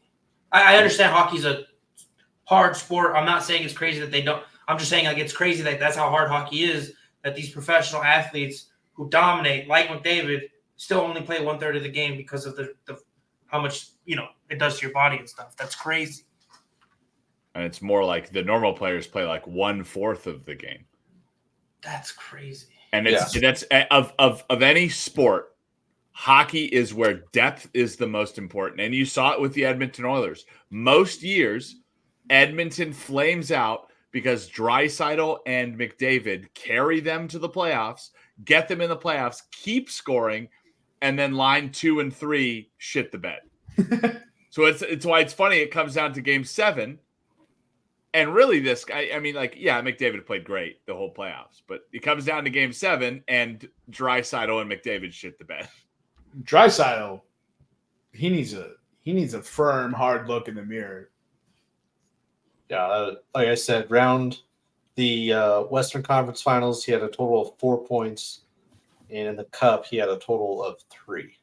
I understand hockey's a hard sport. I'm not saying it's crazy that they don't. I'm just saying like it's crazy that that's how hard hockey is, that these professional athletes who dominate, like McDavid, still only play 1/3 of the game because of the how much it does to your body and stuff. That's crazy. And it's more like the normal players play like 1/4 of the game. That's crazy. And that's of any sport, hockey is where depth is the most important. And you saw it with the Edmonton Oilers. Most years, Edmonton flames out because Draisaitl and McDavid carry them to the playoffs, get them in the playoffs, keep scoring, and then line 2 and 3 shit the bed. So it's why it's funny. It comes down to Game 7. And really, this guy, McDavid played great the whole playoffs, but it comes down to Game 7, and Draisaitl and McDavid shit the bed. Draisaitl, he needs a firm, hard look in the mirror. Yeah, like I said, round the Western Conference Finals, he had a total of 4 points, and in the Cup, he had a total of 3.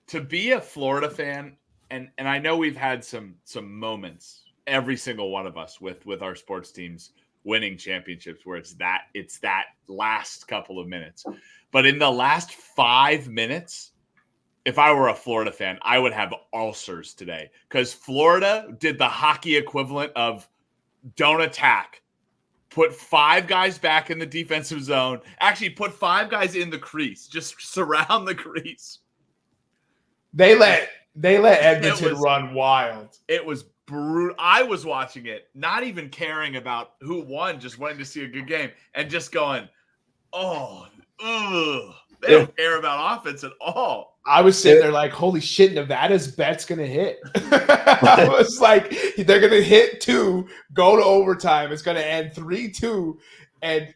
To be a Florida fan, and I know we've had some moments, every single one of us with our sports teams winning championships where it's that last couple of minutes. But in the last 5 minutes, if I were a Florida fan, I would have ulcers today because Florida did the hockey equivalent of don't attack. Put 5 guys back in the defensive zone. Actually, put 5 guys in the crease. Just surround the crease. They let Edmonton run wild. It was brutal. I was watching it, not even caring about who won, just wanting to see a good game and just going, they don't care about offense at all. I was sitting there like, holy shit, Nevada's bet's going to hit. I was like, they're going to hit 2, go to overtime. It's going to end 3-2, and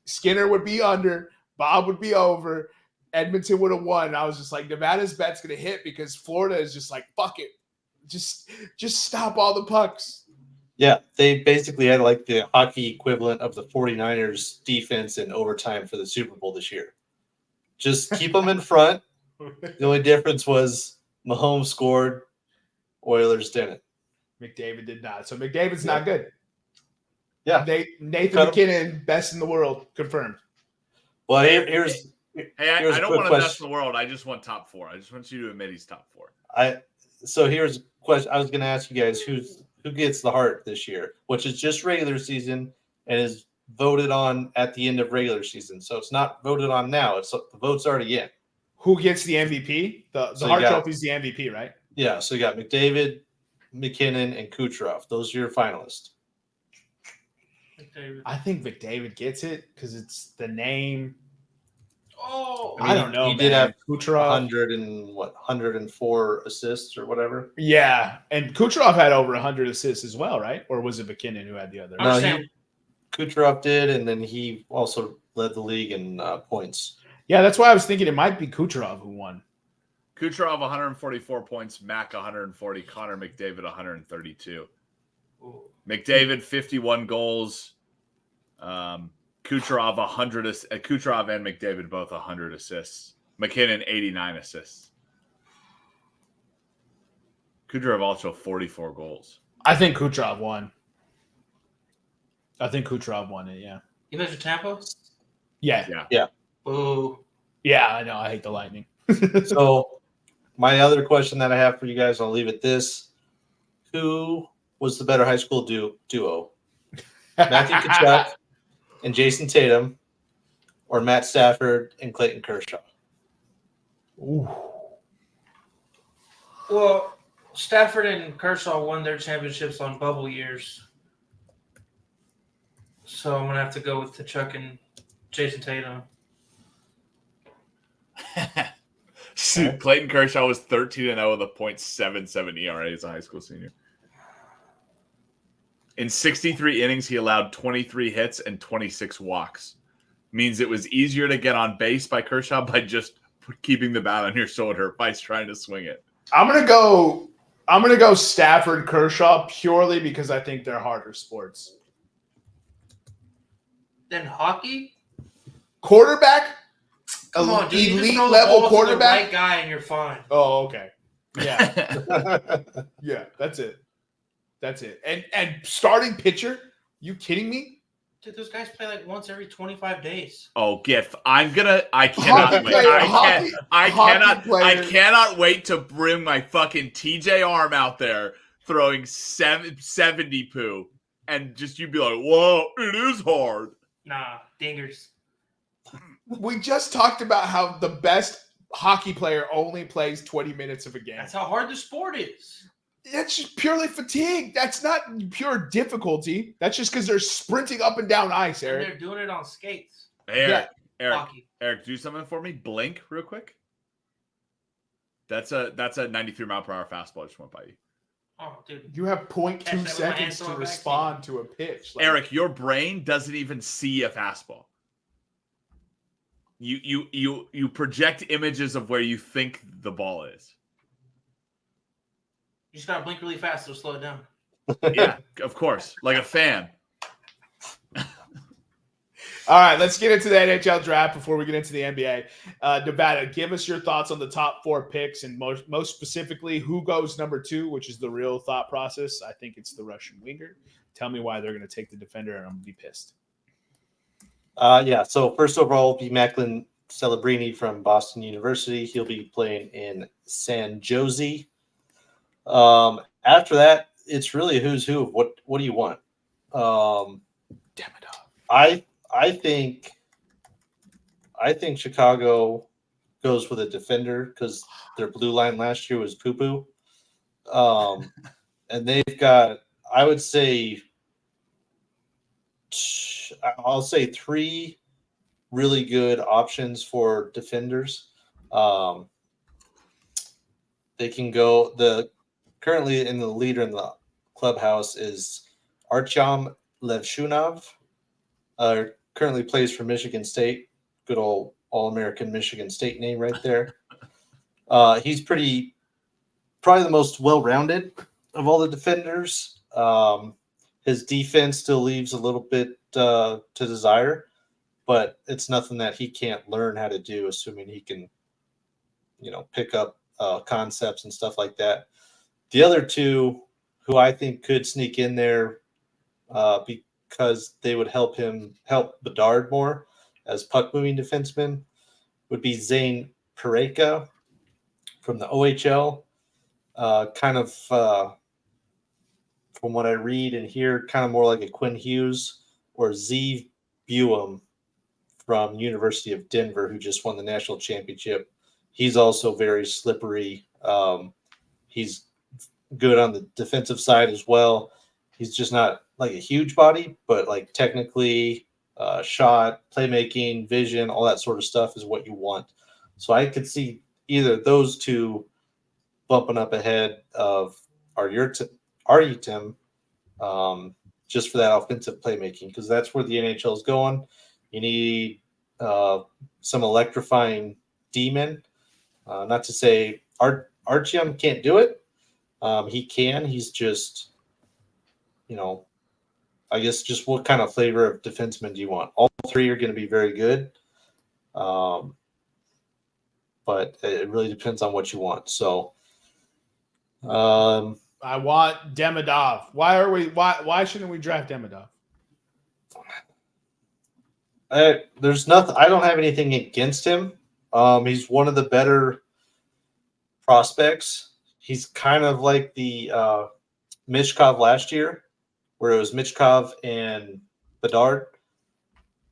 Skinner would be under, Bob would be over, Edmonton would have won. I was just like, Nevada's bet's going to hit because Florida is just like, fuck it. Just stop all the pucks. Yeah, they basically had like the hockey equivalent of the 49ers defense in overtime for the Super Bowl this year. Just keep them in front. The only difference was Mahomes scored, Oilers didn't. McDavid did not. So McDavid's not good. Yeah. Nathan McKinnon, best in the world, confirmed. Well, here's I don't want to best in the world. I just want top 4. I just want you to admit he's top 4. So here's a question. I was going to ask you guys who gets the Hart this year, which is just regular season and is voted on at the end of regular season. So it's not voted on now. The vote's already in. Who gets the MVP? The Hart Trophy is the MVP, right? Yeah. So you got McDavid, McKinnon, and Kucherov. Those are your finalists. McDavid. I think McDavid gets it because it's the name. Oh, I don't know. He did have Kucherov 104 assists or whatever. Yeah, and Kucherov had over 100 assists as well, right? Or was it McKinnon who had the other? No, Kucherov did, and then he also led the league in points. Yeah, that's why I was thinking it might be Kucherov who won. Kucherov 144 points, Mac 140, Connor McDavid 132. Ooh. McDavid 51 goals. Kucherov 100. Kucherov and McDavid both 100 assists. McKinnon 89 assists. Kucherov also 44 goals. I think Kucherov won. I think Kucherov won it. Yeah. You guys are Tampa? Yeah. Ooh. Yeah, I know. I hate the Lightning. So, my other question that I have for you guys, I'll leave it this: who was the better high school duo? Matthew Tkachuk and Jason Tatum, or Matt Stafford and Clayton Kershaw? Ooh. Well, Stafford and Kershaw won their championships on bubble years. So I'm going to have to go with Tkachuk and Jason Tatum. Clayton Kershaw was 13-0 with a .77 ERA as a high school senior. In 63 innings, he allowed 23 hits and 26 walks. Means it was easier to get on base by Kershaw by just keeping the bat on your shoulder by trying to swing it. I'm gonna go Stafford Kershaw purely because I think they're harder sports. Then hockey? Quarterback? Come on, dude. You just Elite throw the level ball quarterback? to the right guy and you're fine. Oh, okay. Yeah. Yeah, that's it. And starting pitcher? You kidding me? Dude, those guys play like once every 25 days. Oh, I cannot wait. I cannot wait to bring my fucking TJ arm out there throwing 70 poo and just you'd be like, whoa, it is hard. Nah, dingers. We just talked about how the best hockey player only plays 20 minutes of a game. That's how hard the sport is. That's just purely fatigue. That's not pure difficulty. That's just because they're sprinting up and down ice, Eric. And they're doing it on skates. Hey, Eric, Hockey. Eric, do something for me. Blink real quick. That's a 93-mile-per-hour fastball just went by you. Oh, dude. You have 0.2 seconds to respond to a pitch. Eric, your brain doesn't even see a fastball. You project images of where you think the ball is. You just gotta blink really fast, it'll slow it down. Yeah, of course. Like a fan. All right, let's get into the NHL draft before we get into the NBA. Nevada, give us your thoughts on the top 4 picks and most specifically who goes number 2, which is the real thought process. I think it's the Russian winger. Tell me why they're going to take the defender, and I'm going to be pissed. So first overall will be Macklin Celebrini from Boston University. He'll be playing in San Jose. After that, it's really who's who. What do you want? I think Chicago goes with a defender because their blue line last year was poo-poo. And they've got, I would say, I'll say 3 really good options for defenders. They can go currently in the leader in the clubhouse is Artyom Levshunov. Currently plays for Michigan State. Good old All-American Michigan State name right there. He's probably the most well-rounded of all the defenders. His defense still leaves a little bit to desire, but it's nothing that he can't learn how to do, assuming he can, pick up concepts and stuff like that. The other 2 who I think could sneak in there because they would help Bedard more as puck-moving defenseman would be Zane Pareka from the OHL. From what I read and hear, kind of more like a Quinn Hughes or Zeev Buum from University of Denver, who just won the national championship. He's also very slippery. He's good on the defensive side as well. He's just not like a huge body, but like technically, shot, playmaking, vision, all that sort of stuff is what you want. So I could see either those 2 bumping up ahead of Artyom just for that offensive playmaking, because that's where the NHL is going. You need some electrifying D-men. Not to say Artyom can't do it. He can. He's just, I guess just what kind of flavor of defenseman do you want? All 3 are going to be very good. But it really depends on what you want. So I want Demidov. Why shouldn't we draft Demidov? There's nothing. I don't have anything against him. He's one of the better prospects. He's kind of like the Michkov last year, where it was Michkov and Bedard.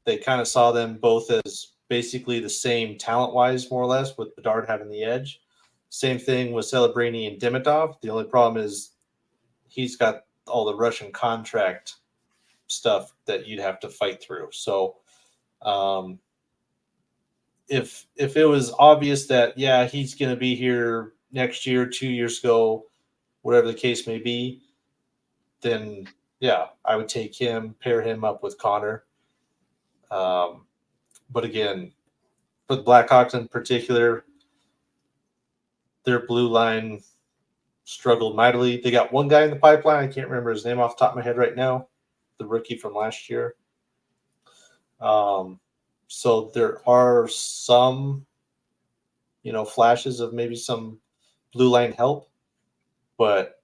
They kind of saw them both as basically the same talent-wise, more or less, with Bedard having the edge. Same thing with Celebrini and Demidov. The only problem is he's got all the Russian contract stuff that you'd have to fight through. So if it was obvious that, yeah, he's going to be here next year, 2 years ago, whatever the case may be, then, yeah, I would take him, pair him up with Connor. But again, for the Blackhawks in particular, their blue line struggled mightily. They got one guy in the pipeline. I can't remember his name off the top of my head right now, the rookie from last year. So there are some, flashes of maybe some blue line help, but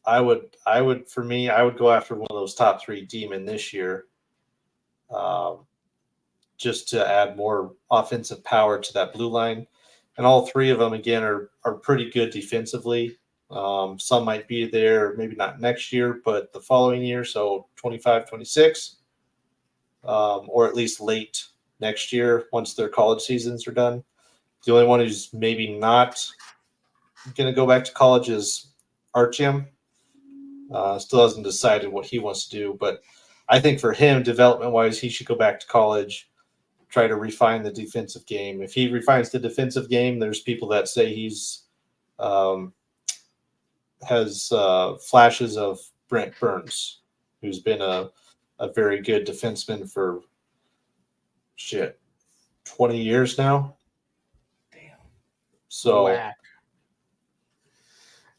I would go after one of those top 3 D-men this year just to add more offensive power to that blue line. And all three of them, again, are pretty good defensively. Some might be there, maybe not next year, but the following year, so 25, 26, or at least late next year once their college seasons are done. The only one who's maybe not going to go back to college is Artyom. Still hasn't decided what he wants to do, but I think for him, development-wise, he should go back to college, try to refine the defensive game. If he refines the defensive game, there's people that say he's has flashes of Brent Burns, who's been a very good defenseman for 20 years now. Damn. So Whack.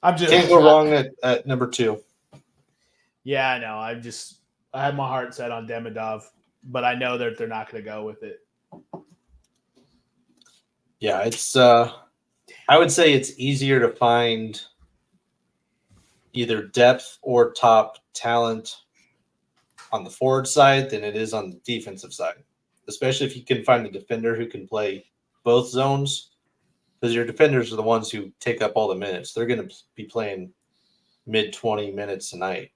I'm just can't go wrong at number 2. Yeah, I know. I have my heart set on Demidov, but I know that they're not going to go with it. Yeah, it's I would say it's easier to find either depth or top talent on the forward side than it is on the defensive side, especially if you can find a defender who can play both zones, because your defenders are the ones who take up all the minutes. They're going to be playing mid-20 minutes a night.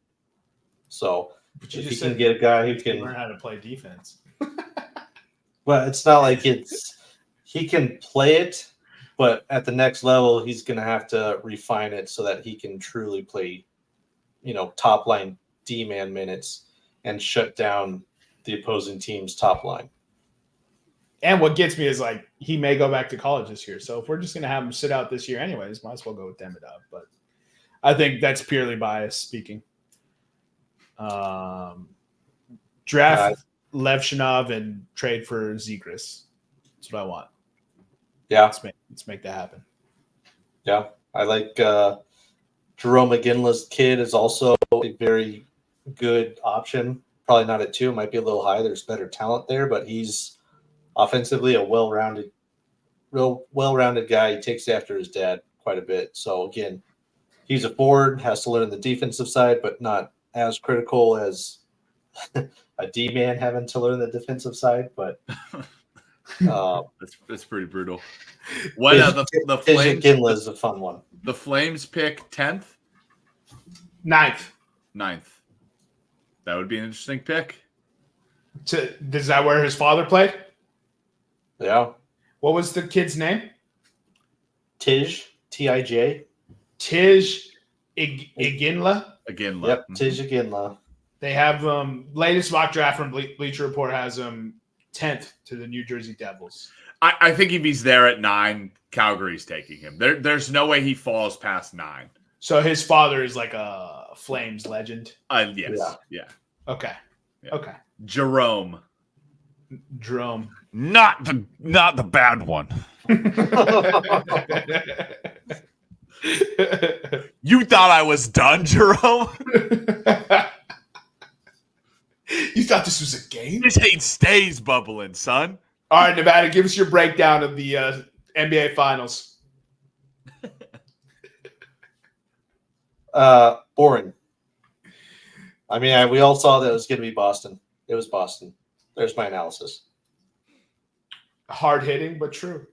So But you if just you can said get a guy who can learn how to play defense. well, it's not like he can play it, but at the next level, he's going to have to refine it so that he can truly play, top line D-man minutes and shut down the opposing team's top line. And what gets me is like he may go back to college this year. So if we're just going to have him sit out this year anyways, might as well go with Demidov. But I think that's purely bias speaking. Draft Levshinov and trade for Zegras. That's what I want. Yeah. Let's make that happen. Yeah. I like Jerome McGinley's kid is also a very good option. Probably not at 2, might be a little high. There's better talent there, but he's offensively a well-rounded guy. He takes after his dad quite a bit. So again, he's a forward, has to learn the defensive side, but not as critical as a D-man having to learn the defensive side. But that's pretty brutal. What the Flames? McGinley is a fun one. The Flames pick 10th, 9th. That would be an interesting pick. Is that where his father played? Yeah. What was the kid's name? Tij, T-I-J. Tij Iginla. Iginla. Yep, Tij Iginla. They have latest mock draft from Bleacher Report has 10th to the New Jersey Devils. I think if he's there at 9, Calgary's taking him. There's no way he falls past 9. So his father is like a Flames legend. Yes. Yeah. Okay. Yeah. Okay. Jerome. Not the bad one. You thought I was done, Jerome? You thought this was a game? This ain't stays bubbling, son. All right, Nevada, give us your breakdown of the NBA Finals. Boring. I mean, we all saw that it was going to be Boston. It was Boston. There's my analysis. Hard hitting, but true.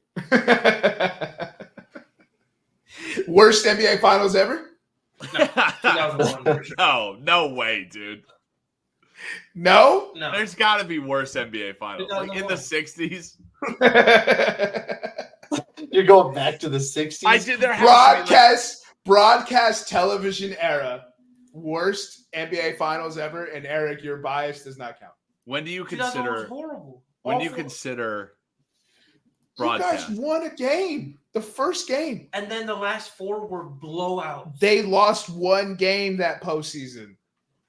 Worst NBA Finals ever? No, 2001 for sure. No way, dude. No? No. There's got to be worse NBA Finals. Like in the 2001. 60s. You're going back to the 60s? I did. There has broadcast television era. Worst NBA Finals ever. And Eric, your bias does not count. When do you 2001 was consider? horrible. When do you Awful. consider You broadcast? guys won a game. The first game. And then the last 4 were blowouts. They lost one game that postseason.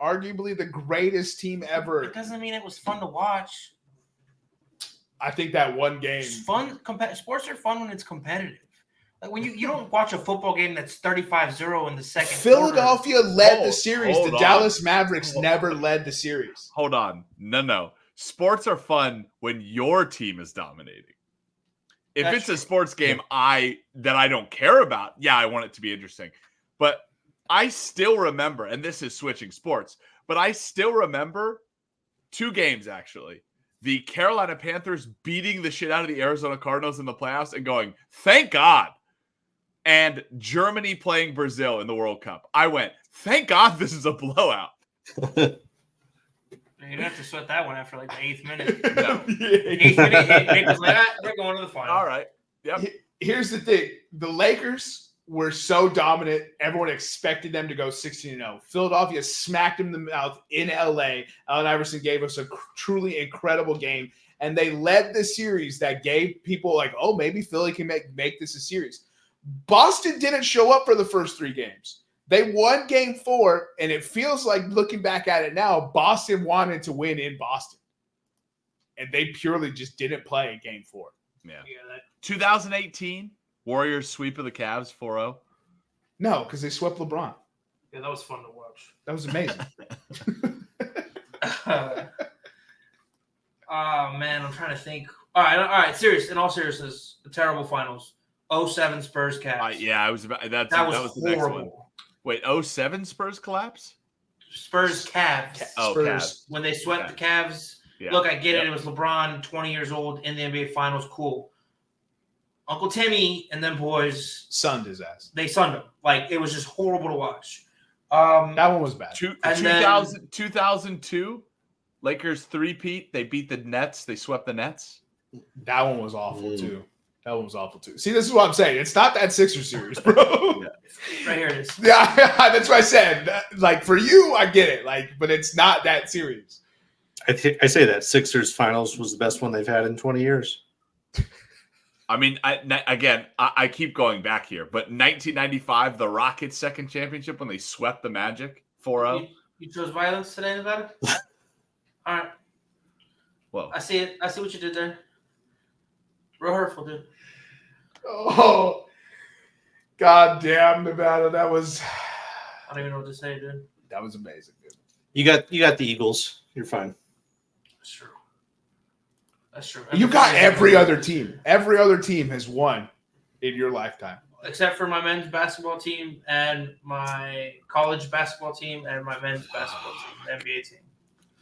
Arguably the greatest team ever. It doesn't mean it was fun to watch. I think that one game. It's fun. Sports are fun when it's competitive. Like when you don't watch a football game that's 35-0 in the second Philadelphia quarter. led the series. hold The on. Dallas Mavericks never led the series. Hold on. No. Sports are fun when your team is dominating. If That's it's true. a sports game that I don't care about, yeah, I want it to be interesting. But I still remember, and this is switching sports, but I still remember 2 games, actually. The Carolina Panthers beating the shit out of the Arizona Cardinals in the playoffs and going, thank God. And Germany playing Brazil in the World Cup. I went, thank God this is a blowout. You didn't have to sweat that one after like the 8th minute. No. 8th minute, Nick was like, we're going to the final. All right. Yep. Here's the thing. The Lakers were so dominant. Everyone expected them to go 16-0. Philadelphia smacked them in the mouth in LA. Allen Iverson gave us a truly incredible game. And they led the series that gave people like, oh, maybe Philly can make this a series. Boston didn't show up for the first 3 games. They won game 4, and it feels like, looking back at it now, Boston wanted to win in Boston. And they purely just didn't play game 4. Yeah. 2018, Warriors sweep of the Cavs 4-0. No, because they swept LeBron. Yeah, that was fun to watch. That was amazing. Oh, man, I'm trying to think. All right, serious. In all seriousness, the terrible finals. 07 Spurs Cavs. Yeah, I was about that was the next one. Wait, 07 Spurs collapse? Spurs Cavs. Cavs. When they swept the Cavs. Yeah. Look, I get it. It was LeBron, 20 years old, in the NBA Finals. Cool. Uncle Timmy and them boys. Sunned his ass. They sunned him. Like, it was just horrible to watch. That one was bad. 2002, Lakers 3-peat. They beat the Nets. They swept the Nets. That one was awful, too. That one was awful, too. See, this is what I'm saying. It's not that Sixers series, bro. Right here it is. Yeah, that's what I said. Like, for you, I get it. Like, but it's not that series. I say that Sixers finals was the best one they've had in 20 years. I mean, I keep going back here, but 1995, the Rockets' second championship when they swept the Magic 4-0. You chose violence today, Nevada? All right. Whoa. I see it. I see what you did there. Real hurtful, dude. Oh, God damn, Nevada. That was... I don't even know what to say, dude. That was amazing, dude. You got the Eagles. You're fine. That's true. That's true. You got every other team. Every other team has won in your lifetime. Except for my men's basketball team and my college basketball team and my men's basketball team, the NBA team.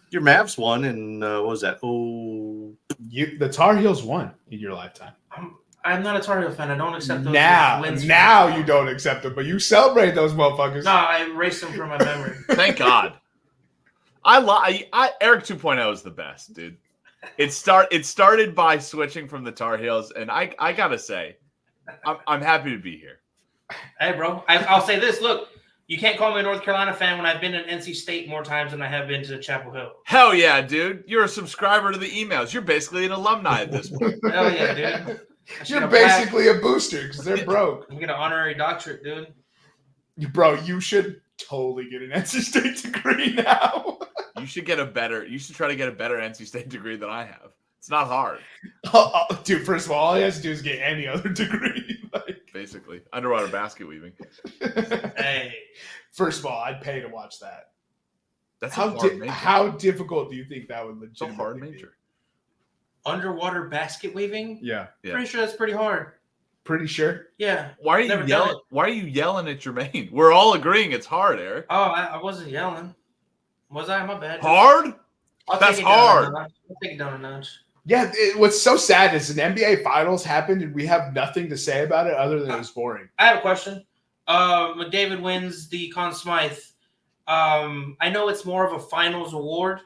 Your Mavs won, and what was that? The Tar Heels won in your lifetime. I'm not a Tar Heel fan. I don't accept those wins. Now you don't accept them, but you celebrate those motherfuckers. No, I erased them from my memory. Thank God. Eric 2.0 is the best, dude. It started by switching from the Tar Heels, and I gotta say, I'm happy to be here. Hey, bro, I'll say this. Look, you can't call me a North Carolina fan when I've been in NC State more times than I have been to Chapel Hill. Hell yeah, dude! You're a subscriber to the emails. You're basically an alumni at this point. Hell yeah, dude! You're basically a booster because they're broke. I'm getting an honorary doctorate, dude. Bro, you should totally get an NC State degree now. You should try to get a better NC State degree than I have. It's not hard. Dude, first of all he has to do is get any other degree. Basically, underwater basket weaving. Hey. First of all, I'd pay to watch that. That's how difficult do you think that would legitimately be? It's a hard major. Underwater basket weaving? Yeah. Pretty sure that's pretty hard. Pretty sure? Yeah. Why are you yelling at Jermaine? We're all agreeing it's hard, Eric. Oh, I wasn't yelling. Was I? My bad. Hard? That's hard. I'll take it down a notch. Yeah, what's so sad is an NBA Finals happened and we have nothing to say about it other than it was boring. I have a question. McDavid wins the Conn Smythe. I know it's more of a finals award.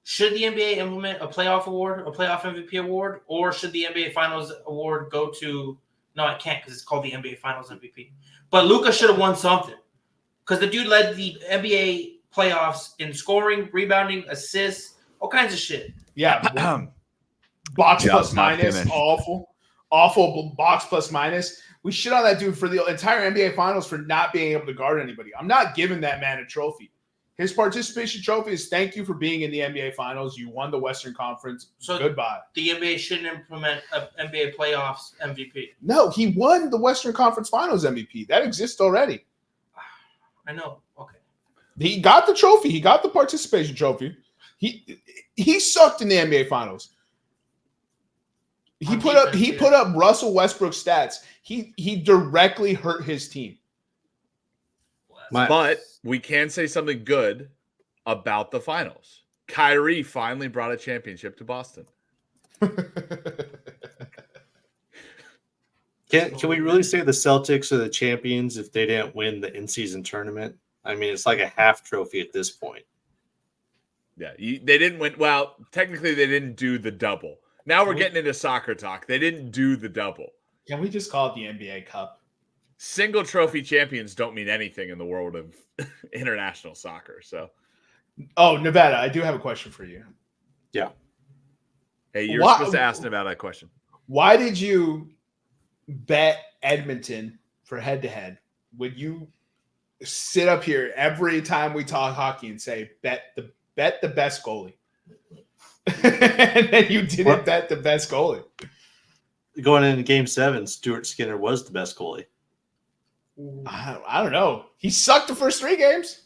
Should the NBA implement a playoff award, a playoff MVP award, or should the NBA Finals award go to – no, it can't because it's called the NBA Finals MVP. But Luka should have won something because the dude led the NBA playoffs in scoring, rebounding, assists, all kinds of shit. Yeah. Box plus minus, awful box plus minus. We shit on that dude for the entire NBA Finals for not being able to guard anybody. I'm not giving that man a trophy. His participation trophy is thank you for being in the NBA Finals. You won the Western Conference. So goodbye. The NBA shouldn't implement an NBA playoffs MVP. No, he won the Western Conference Finals MVP. That exists already. I know. Okay. He got the trophy. He got the participation trophy. He sucked in the NBA Finals. He put up Russell Westbrook stats. He directly hurt his team. But we can say something good about the finals. Kyrie finally brought a championship to Boston. Can we really say the Celtics are the champions if they didn't win the in-season tournament? I mean, it's like a half trophy at this point. Yeah, they didn't win. Well, technically, they didn't do the double. Now we're getting into soccer talk. They didn't do the double. Can we just call it the NBA Cup? Single trophy champions don't mean anything in the world of international soccer. So, Oh, Nevada, I do have a question for you. Yeah. hey, you're supposed to ask about that question. Why did you bet Edmonton for head-to-head? Would you sit up here every time we talk hockey and say bet the best goalie? And then you didn't bet the best goalie. Going into Game 7, Stuart Skinner was the best goalie. I don't know. He sucked the first 3 games.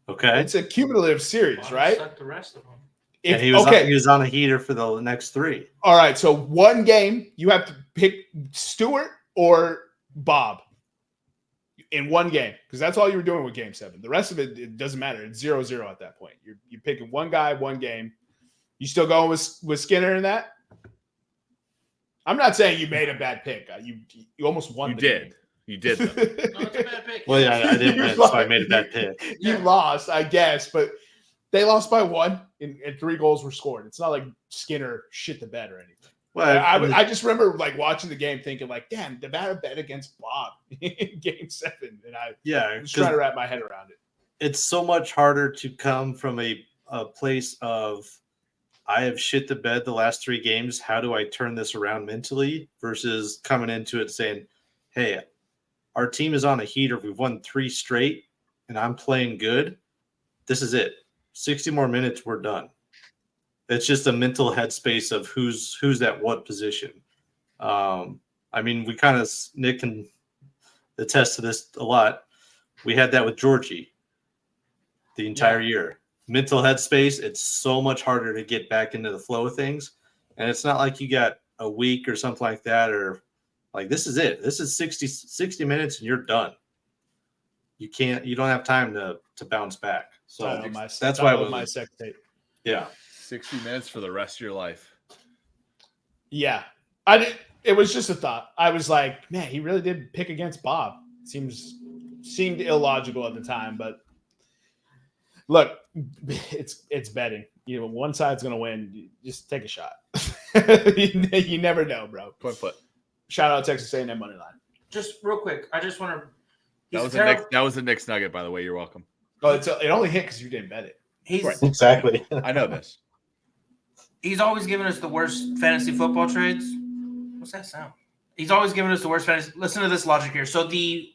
Okay. It's a cumulative series, right? Suck the rest of them. And he was on a heater for the next 3. All right. So one game, you have to pick Stewart or Bob in one game, because that's all you were doing with Game 7. The rest of it doesn't matter. It's 0-0 at that point. You're picking one guy, one game. You still going with Skinner in that? I'm not saying you made a bad pick. You almost won. You did. You did. No, it's a bad pick. Well, yeah, I didn't win, so I made a bad pick. You lost, I guess, but they lost by 1, and 3 goals were scored. It's not like Skinner shit the bed or anything. Well, I just remember like watching the game, thinking like, "Damn, Nevada bet against Bob in Game 7," and I was trying to wrap my head around it. It's so much harder to come from a place of I have shit the bed the last 3 games. How do I turn this around mentally? Versus coming into it saying, "Hey, our team is on a heater. We've won 3 straight, and I'm playing good. This is it. 60 more minutes, we're done." It's just a mental headspace of who's at what position. I mean, we kind of Nick can attest to this a lot. We had that with Georgie the entire year. Mental headspace. It's so much harder to get back into the flow of things, and it's not like you got a week or something like that, or like this is it. This is 60 minutes and you're done. You don't have time to bounce back. So that's why my sex tape. Yeah. 60 minutes for the rest of your life. Yeah. It was just a thought. I was like, man, he really did pick against Bob. Seemed illogical at the time, but look, it's betting. You know, one side's gonna win. Just take a shot. You never know, bro. Point foot. Shout out Texas A&M money line. Just real quick, I just want to. That was a Knicks nugget, by the way. You're welcome. Oh, it only hit because you didn't bet it. Exactly. I know this. He's always given us the worst fantasy football trades. What's that sound? He's always given us the worst fantasy. Listen to this logic here. So the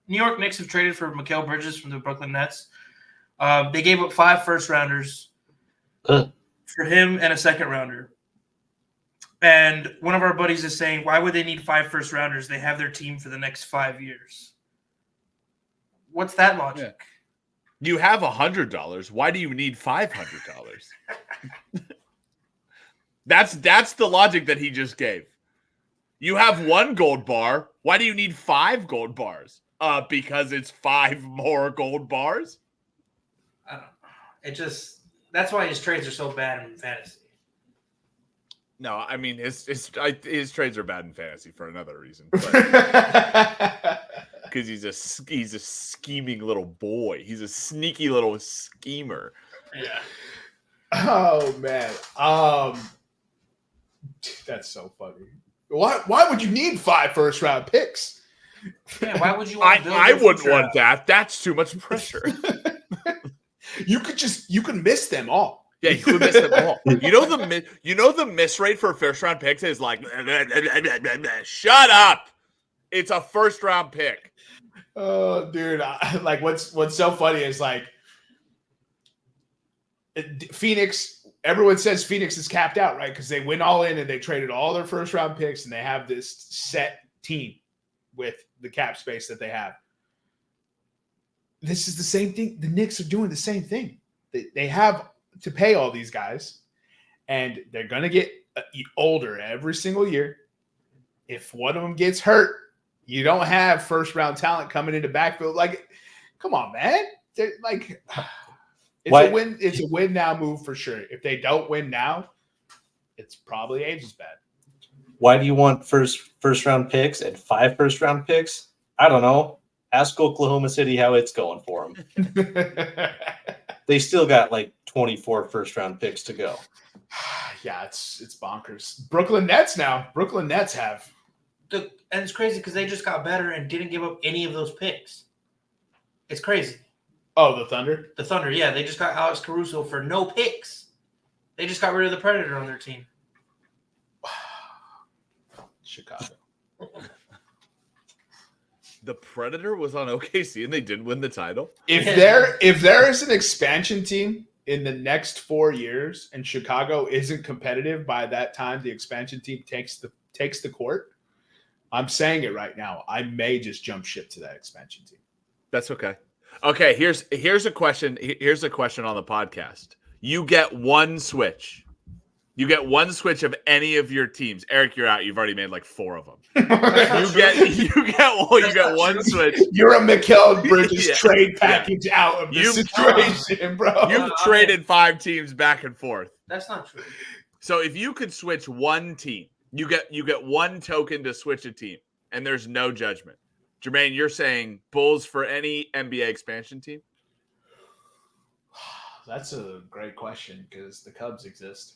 New York Knicks have traded for Mikal Bridges from the Brooklyn Nets. They gave up 5 first-rounders for him and a second-rounder. And one of our buddies is saying, why would they need 5 first-rounders? They have their team for the next 5 years. What's that logic? Yeah. You have $100. Why do you need $500? That's the logic that he just gave. You have 1 gold bar. Why do you need 5 gold bars? Because it's 5 more gold bars. I don't know. That's why his trades are so bad in fantasy. No, I mean his trades are bad in fantasy for another reason. Because he's a scheming little boy. He's a sneaky little schemer. Yeah. Oh man. That's so funny. Why would you need 5 first-round picks? Yeah, why would you want to build I wouldn't want out? that. That's too much pressure. You can miss them all. Yeah, you could miss them all. You know the miss rate for first-round picks is like shut up. It's a first-round pick. Oh, dude! Like what's so funny is like Phoenix. Everyone says Phoenix is capped out, right? Because they went all in and they traded all their first-round picks, and they have this set team with the cap space that they have. This is the same thing. The Knicks are doing the same thing. They have to pay all these guys, and they're going to get older every single year. If one of them gets hurt, you don't have first-round talent coming into backfield. Like, come on, man. It's a win. It's a win now move for sure. If they don't win now, it's probably ages bad. Why do you want first round picks and 5 first round picks? I don't know. Ask Oklahoma City how it's going for them. They still got like 24 first round picks to go. Yeah, it's bonkers. Brooklyn Nets now. Brooklyn Nets have. And it's crazy because they just got better and didn't give up any of those picks. It's crazy. Oh, the Thunder? The Thunder, yeah. They just got Alex Caruso for no picks. They just got rid of the Predator on their team. Chicago. The Predator was on OKC and they didn't win the title. If there is an expansion team in the next 4 years and Chicago isn't competitive by that time the expansion team takes the court, I'm saying it right now. I may just jump ship to that expansion team. That's okay. Okay, here's a question. Here's a question on the podcast. You get one switch. You get one switch of any of your teams. Eric, you're out. You've already made like 4 of them. You get one switch. You're a Mikal Bridges trade package out of the situation, bro. You've traded 5 teams back and forth. That's not true. So if you could switch one team, you get one token to switch a team, and there's no judgment. Jermaine, you're saying Bulls for any NBA expansion team? That's a great question because the Cubs exist.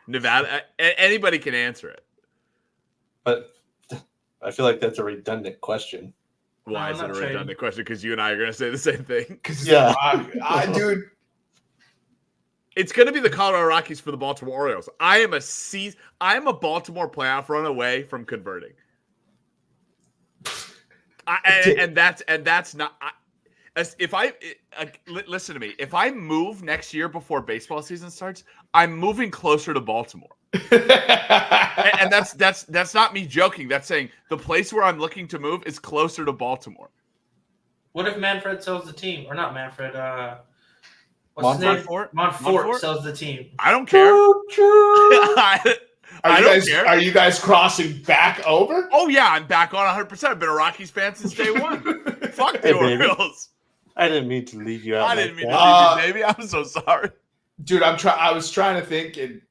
Nevada, anybody can answer it. But I feel like that's a redundant question. Why is it a redundant question? Because you and I are going to say the same thing. Yeah. Dude. It's going to be the Colorado Rockies for the Baltimore Orioles. I am a Baltimore playoff run away from converting. That's not. Listen to me. If I move next year before baseball season starts, I'm moving closer to Baltimore. and that's not me joking. That's saying the place where I'm looking to move is closer to Baltimore. What if Manfred sells the team, or not Manfred? Montfort sells the team. I don't care. Are you guys crossing back over? Oh yeah, I'm back on 100%. I've been a Rockies fan since day one. Fuck the Orioles. I didn't mean to leave you out. I didn't mean to leave you, baby. I'm so sorry, dude. I was trying to think, and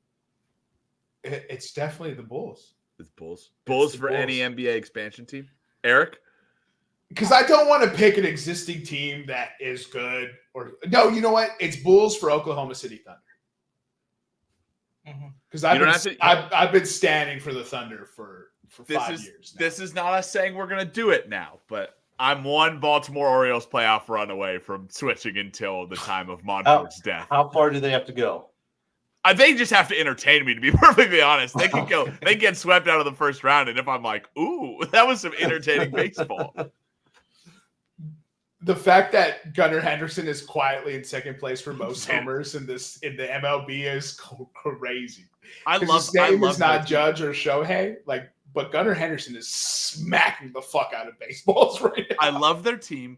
it's definitely the Bulls. It's Bulls. Bulls for any NBA expansion team. Eric, because I don't want to pick an existing team that is good. Or no, you know what? It's Bulls for Oklahoma City Thunder. Because I've been standing for the Thunder for 5 years now. This is not us saying we're going to do it now, but I'm one Baltimore Orioles playoff run away from switching until the time of Montfort's death. How far do they have to go? They just have to entertain me, to be perfectly honest. They could go. They get swept out of the first round, and if I'm like, ooh, that was some entertaining baseball. The fact that Gunnar Henderson is quietly in second place for most homers in the MLB is crazy. His name is not Judge or Shohei, but Gunnar Henderson is smacking the fuck out of baseballs right now. I love their team.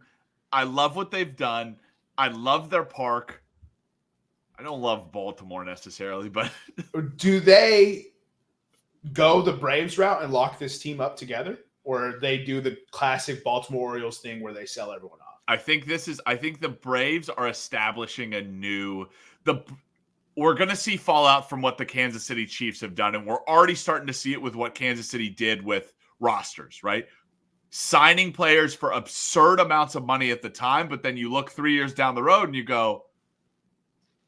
I love what they've done. I love their park. I don't love Baltimore necessarily, but do they go the Braves route and lock this team up together, or they do the classic Baltimore Orioles thing where they sell everyone off? I think the Braves are establishing we're going to see fallout from what the Kansas City Chiefs have done, and we're already starting to see it with what Kansas City did with rosters, right? Signing players for absurd amounts of money at the time, but then you look 3 years down the road and you go,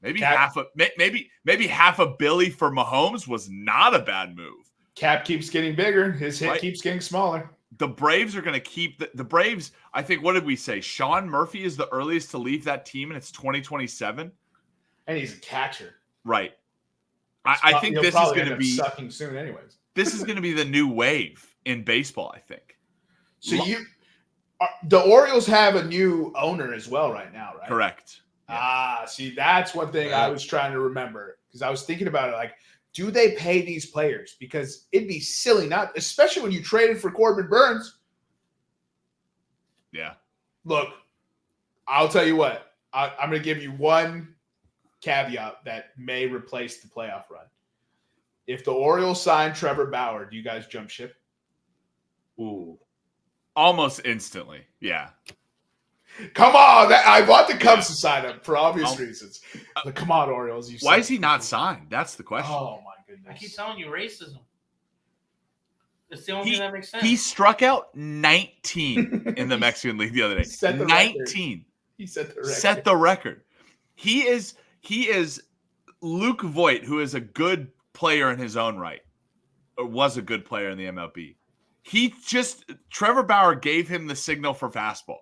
maybe half a billy for Mahomes was not a bad move. Cap keeps getting bigger. His hit keeps getting smaller. The Braves are going to keep the Braves. I think, what did we say? Sean Murphy is the earliest to leave that team, and it's 2027. And he's a catcher. Right. I think this is going to be sucking soon anyways. This is going to be the new wave in baseball, I think. So the Orioles have a new owner as well right now, right? Correct. Yeah. See, that's one thing I was trying to remember because I was thinking about it do they pay these players? Because it'd be silly not, especially when you traded for Corbin Burns. Yeah. Look, I'll tell you what. I'm going to give you one caveat that may replace the playoff run. If the Orioles sign Trevor Bauer, do you guys jump ship? Ooh. Almost instantly. Yeah. Come on. I want the Cubs to sign him for obvious reasons. But come on, Orioles. Why is he not signed? That's the question. Oh, my goodness. I keep telling you, racism. It's the only thing that makes sense. He struck out 19 in the Mexican League the other day. Set the 19. He set the record. Set the record. He is Luke Voigt, who is a good player in his own right, or was a good player in the MLB. Trevor Bauer gave him the signal for fastball.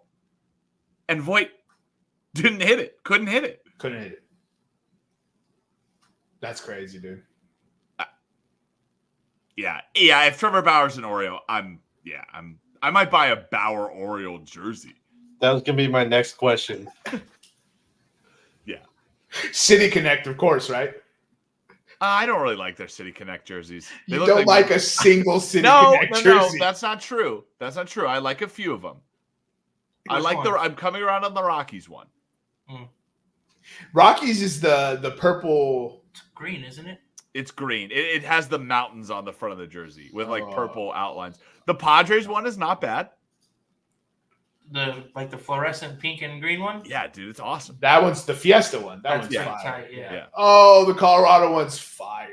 And Voigt didn't hit it. Couldn't hit it. That's crazy, dude. Yeah. If Trevor Bauer's an Oriole, I might buy a Bauer Oriole jersey. That was gonna be my next question. Yeah. City Connect, of course, right? I don't really like their City Connect jerseys. They You look don't like a single City No, Connect jersey. that's not true. That's not true. I like a few of them. I'm coming around on the Rockies one. Rockies is the purple. It's green, isn't it? It's green. It has the mountains on the front of the jersey with like purple outlines. The Padres one is not bad. The fluorescent pink and green one? Yeah, dude, it's awesome. That one's the Fiesta one. That's pretty fire. tight, yeah. Oh, the Colorado one's fire.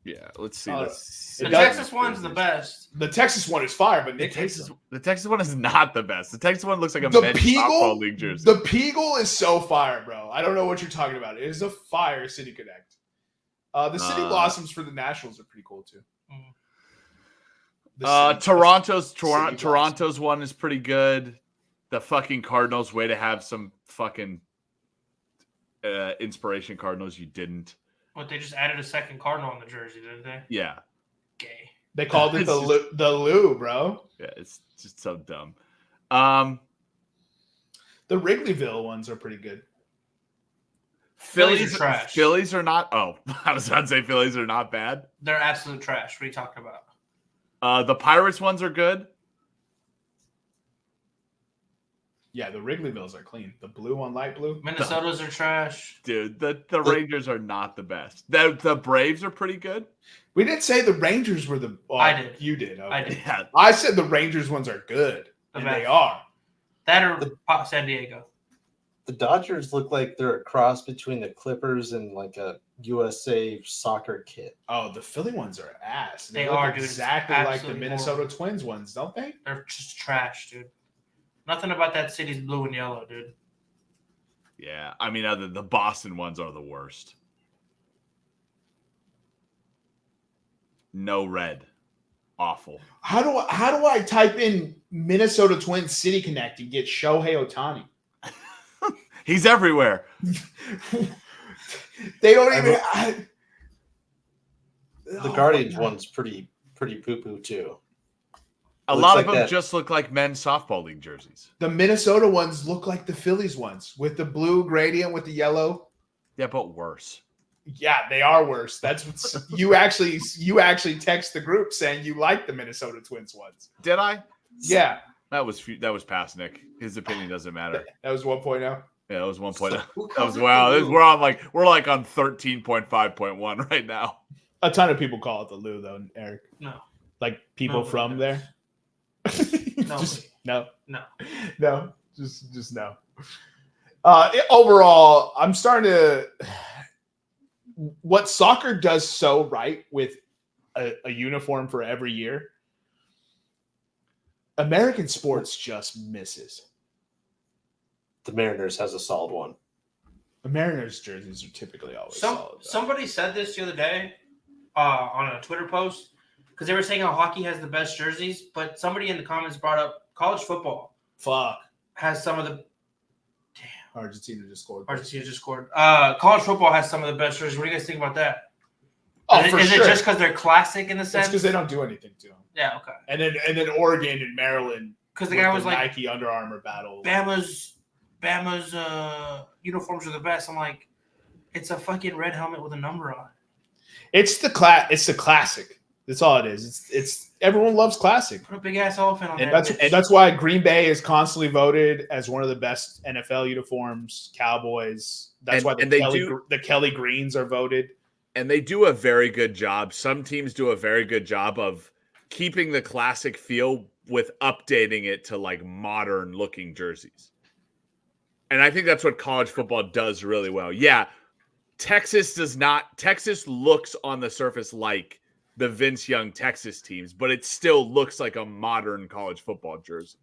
Yeah, let's see Oh, this. The Texas one's the best. The Texas one is fire, but The Texas one is not the best. The Texas one looks like a The men's Peagle? softball league jersey. The Peagle is so fire, bro. I don't know what you're talking about. It is a fire City Connect. The City Blossoms for the Nationals are pretty cool too. Toronto's one is pretty good. The fucking Cardinals, way to have some fucking inspiration Cardinals. You didn't. What, they just added a second cardinal on the jersey, didn't they? Yeah. Gay. They called it the Lou, bro. Yeah, it's just so dumb. The Wrigleyville ones are pretty good. Phillies are trash. Phillies are not. Oh, I was about to say Phillies are not bad. They're absolute trash. What are you talking about? The Pirates ones are good. Yeah, the Wrigleyvilles are clean. The blue on light blue. Minnesota's are trash. Dude, the Rangers are not the best. The Braves are pretty good. We didn't say the Rangers were the. Oh, I did. You did. Okay. I did. Yeah. I said the Rangers ones are good, and they are. That or San Diego. The Dodgers look like they're a cross between the Clippers and like a USA soccer kit. Oh, the Philly ones are ass. They look are, dude. exactly like the Absolutely Minnesota horrible. Twins ones, don't they? They're just trash, dude. Nothing about that city's blue and yellow, dude. Yeah, I mean, the Boston ones are the worst. No red, awful. How do I type in Minnesota Twins City Connect and get Shohei Ohtani? He's everywhere. They don't even. The Guardians one's pretty poo-poo too. A lot of them just look like men's softball league jerseys. The Minnesota ones look like the Phillies ones with the blue gradient with the yellow. Yeah, but worse. Yeah, they are worse. That's what you actually text the group saying you like the Minnesota Twins ones. Did I? Yeah, That was past Nick. His opinion doesn't matter. that was 1.0. Yeah, that was 1.0. Who That calls was it wow. the Lou? We're on 13.5.1 right now. A ton of people call it the Lou, though, Eric. No. Like people Nobody from does. there. Just no. Just no. Overall, I'm starting to. What soccer does so right with a uniform for every year, American sports just misses. The Mariners has a solid one. The Mariners jerseys are typically always solid. Though. Somebody said this the other day on a Twitter post because they were saying how hockey has the best jerseys, but somebody in the comments brought up college football Fuck. has some of the. Argentina just scored. Argentina just scored. College football has some of the best jerseys. What do you guys think about that? Oh, is for it sure. just because they're classic in the It's sense? because they don't do anything to them. Yeah, okay. And then Oregon and Maryland. Because the with guy was like, Nike Under Armour battle. Bama's uniforms are the best. I'm like, it's a fucking red helmet with a number on it. It's the classic. That's all it is. It's everyone loves classic. Put a big ass elephant on And that. that's why Green Bay is constantly voted as one of the best NFL uniforms. Cowboys. That's why the Kelly Greens are voted. And they do a very good job. Some teams do a very good job of keeping the classic feel with updating it to like modern looking jerseys. And I think that's what college football does really well. Yeah, Texas does not. Texas looks on the surface like the Vince Young Texas teams, but it still looks like a modern college football jersey.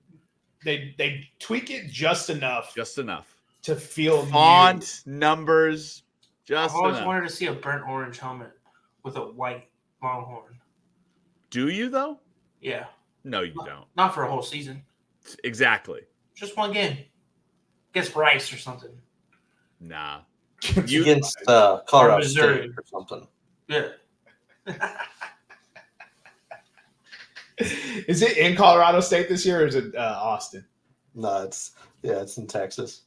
They tweak it just enough to feel font, numbers, just I've always enough. wanted to see a burnt orange helmet with a white Longhorn. Do you though? Yeah. No, you don't. Not for a whole season. Exactly. Just one game. Against Rice or something. Nah. Against Colorado Missouri. State or something. Yeah. Is it in Colorado State this year, or is it Austin? No, it's in Texas.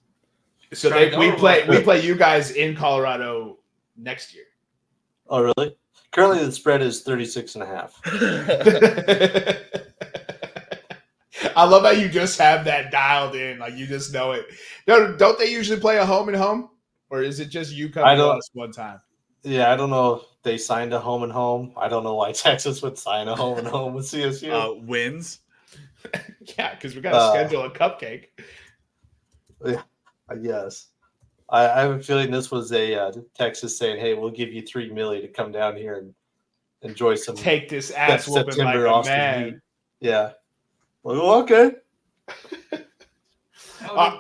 So we play you guys in Colorado next year. Oh, really? Currently, the spread is 36.5. I love how you just have that dialed in, like you just know it. No, don't they usually play a home and home, or is it just you coming to us one time? Yeah, I don't know if they signed a home and home. I don't know why Texas would sign a home and home with CSU. Wins. Yeah, because we got to schedule a cupcake. Yeah, I guess. I have a feeling this was a Texas saying, "Hey, we'll give you $3 million to come down here and enjoy some take this ass whooping like a man." Heat." Yeah. Well, okay.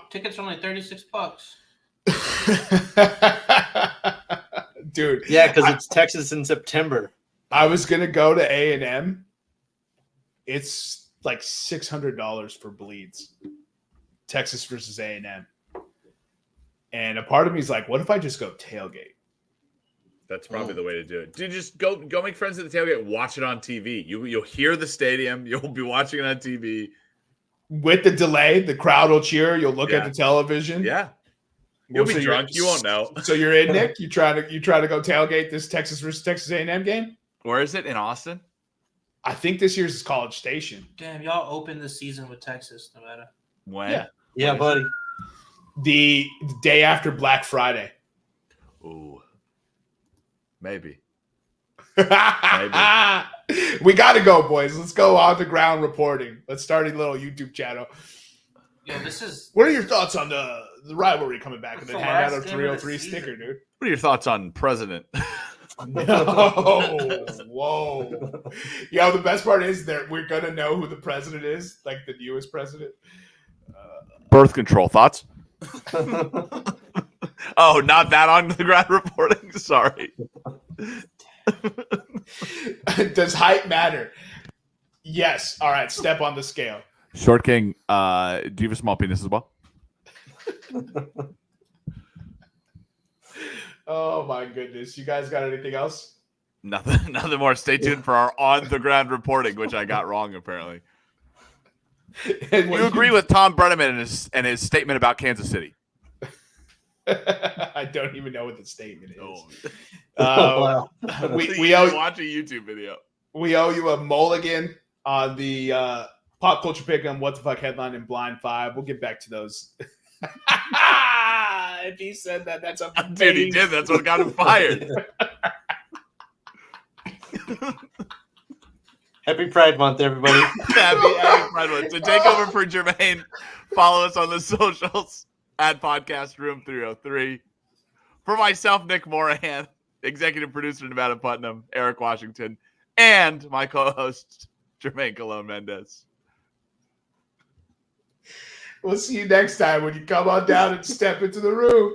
Tickets are only $36. Dude. Yeah, because it's Texas in September. I was gonna go to A&M. It's like $600 for bleeds. Texas versus A&M. And a part of me is like, what if I just go tailgate? That's probably the way to do it. Dude, just go make friends at the tailgate. Watch it on TV. You'll hear the stadium. You'll be watching it on TV. With the delay, the crowd will cheer. You'll look at the television. Yeah. You'll be drunk. You won't know. So you're in, Nick? You try to go tailgate this Texas versus Texas A&M game? Where is it? In Austin? I think this year's is College Station. Damn, y'all opened the season with Texas, Nevada. When? Yeah, buddy. The day after Black Friday. Ooh. Maybe. We got to go, boys. Let's go on the ground reporting. Let's start a little YouTube channel. Yeah, this is. What are your thoughts on the rivalry coming back and then the hand out a last game of the 303 season. sticker, dude? What are your thoughts on President? No, whoa. Yeah, the best part is that we're going to know who the president is, like the newest president. Birth control thoughts? Oh, not that on the ground reporting? Sorry. Does height matter? Yes. All right, step on the scale. Short King, do you have a small penis as well? Oh, my goodness. You guys got anything else? Nothing more. Stay tuned for our on-the-ground reporting, which I got wrong, apparently. You agree with Tom Brenneman and his statement about Kansas City? I don't even know what the statement is. Wow. We owe watch a YouTube video. We owe you a mulligan on the Pop Culture Pick'em, What the Fuck headline in Blind5. We'll get back to those. If he said that, that's a Dude, he did. That's what got him fired. Happy Pride Month, everybody. Happy Pride Month. To take over for Jermaine, follow us on the socials at Podcast Room 303. For myself, Nick Morahan, executive producer Nevada Putnam, Eric Washington, and my co-host, Jermaine Colon Mendez. We'll see you next time when you come on down and step into the room.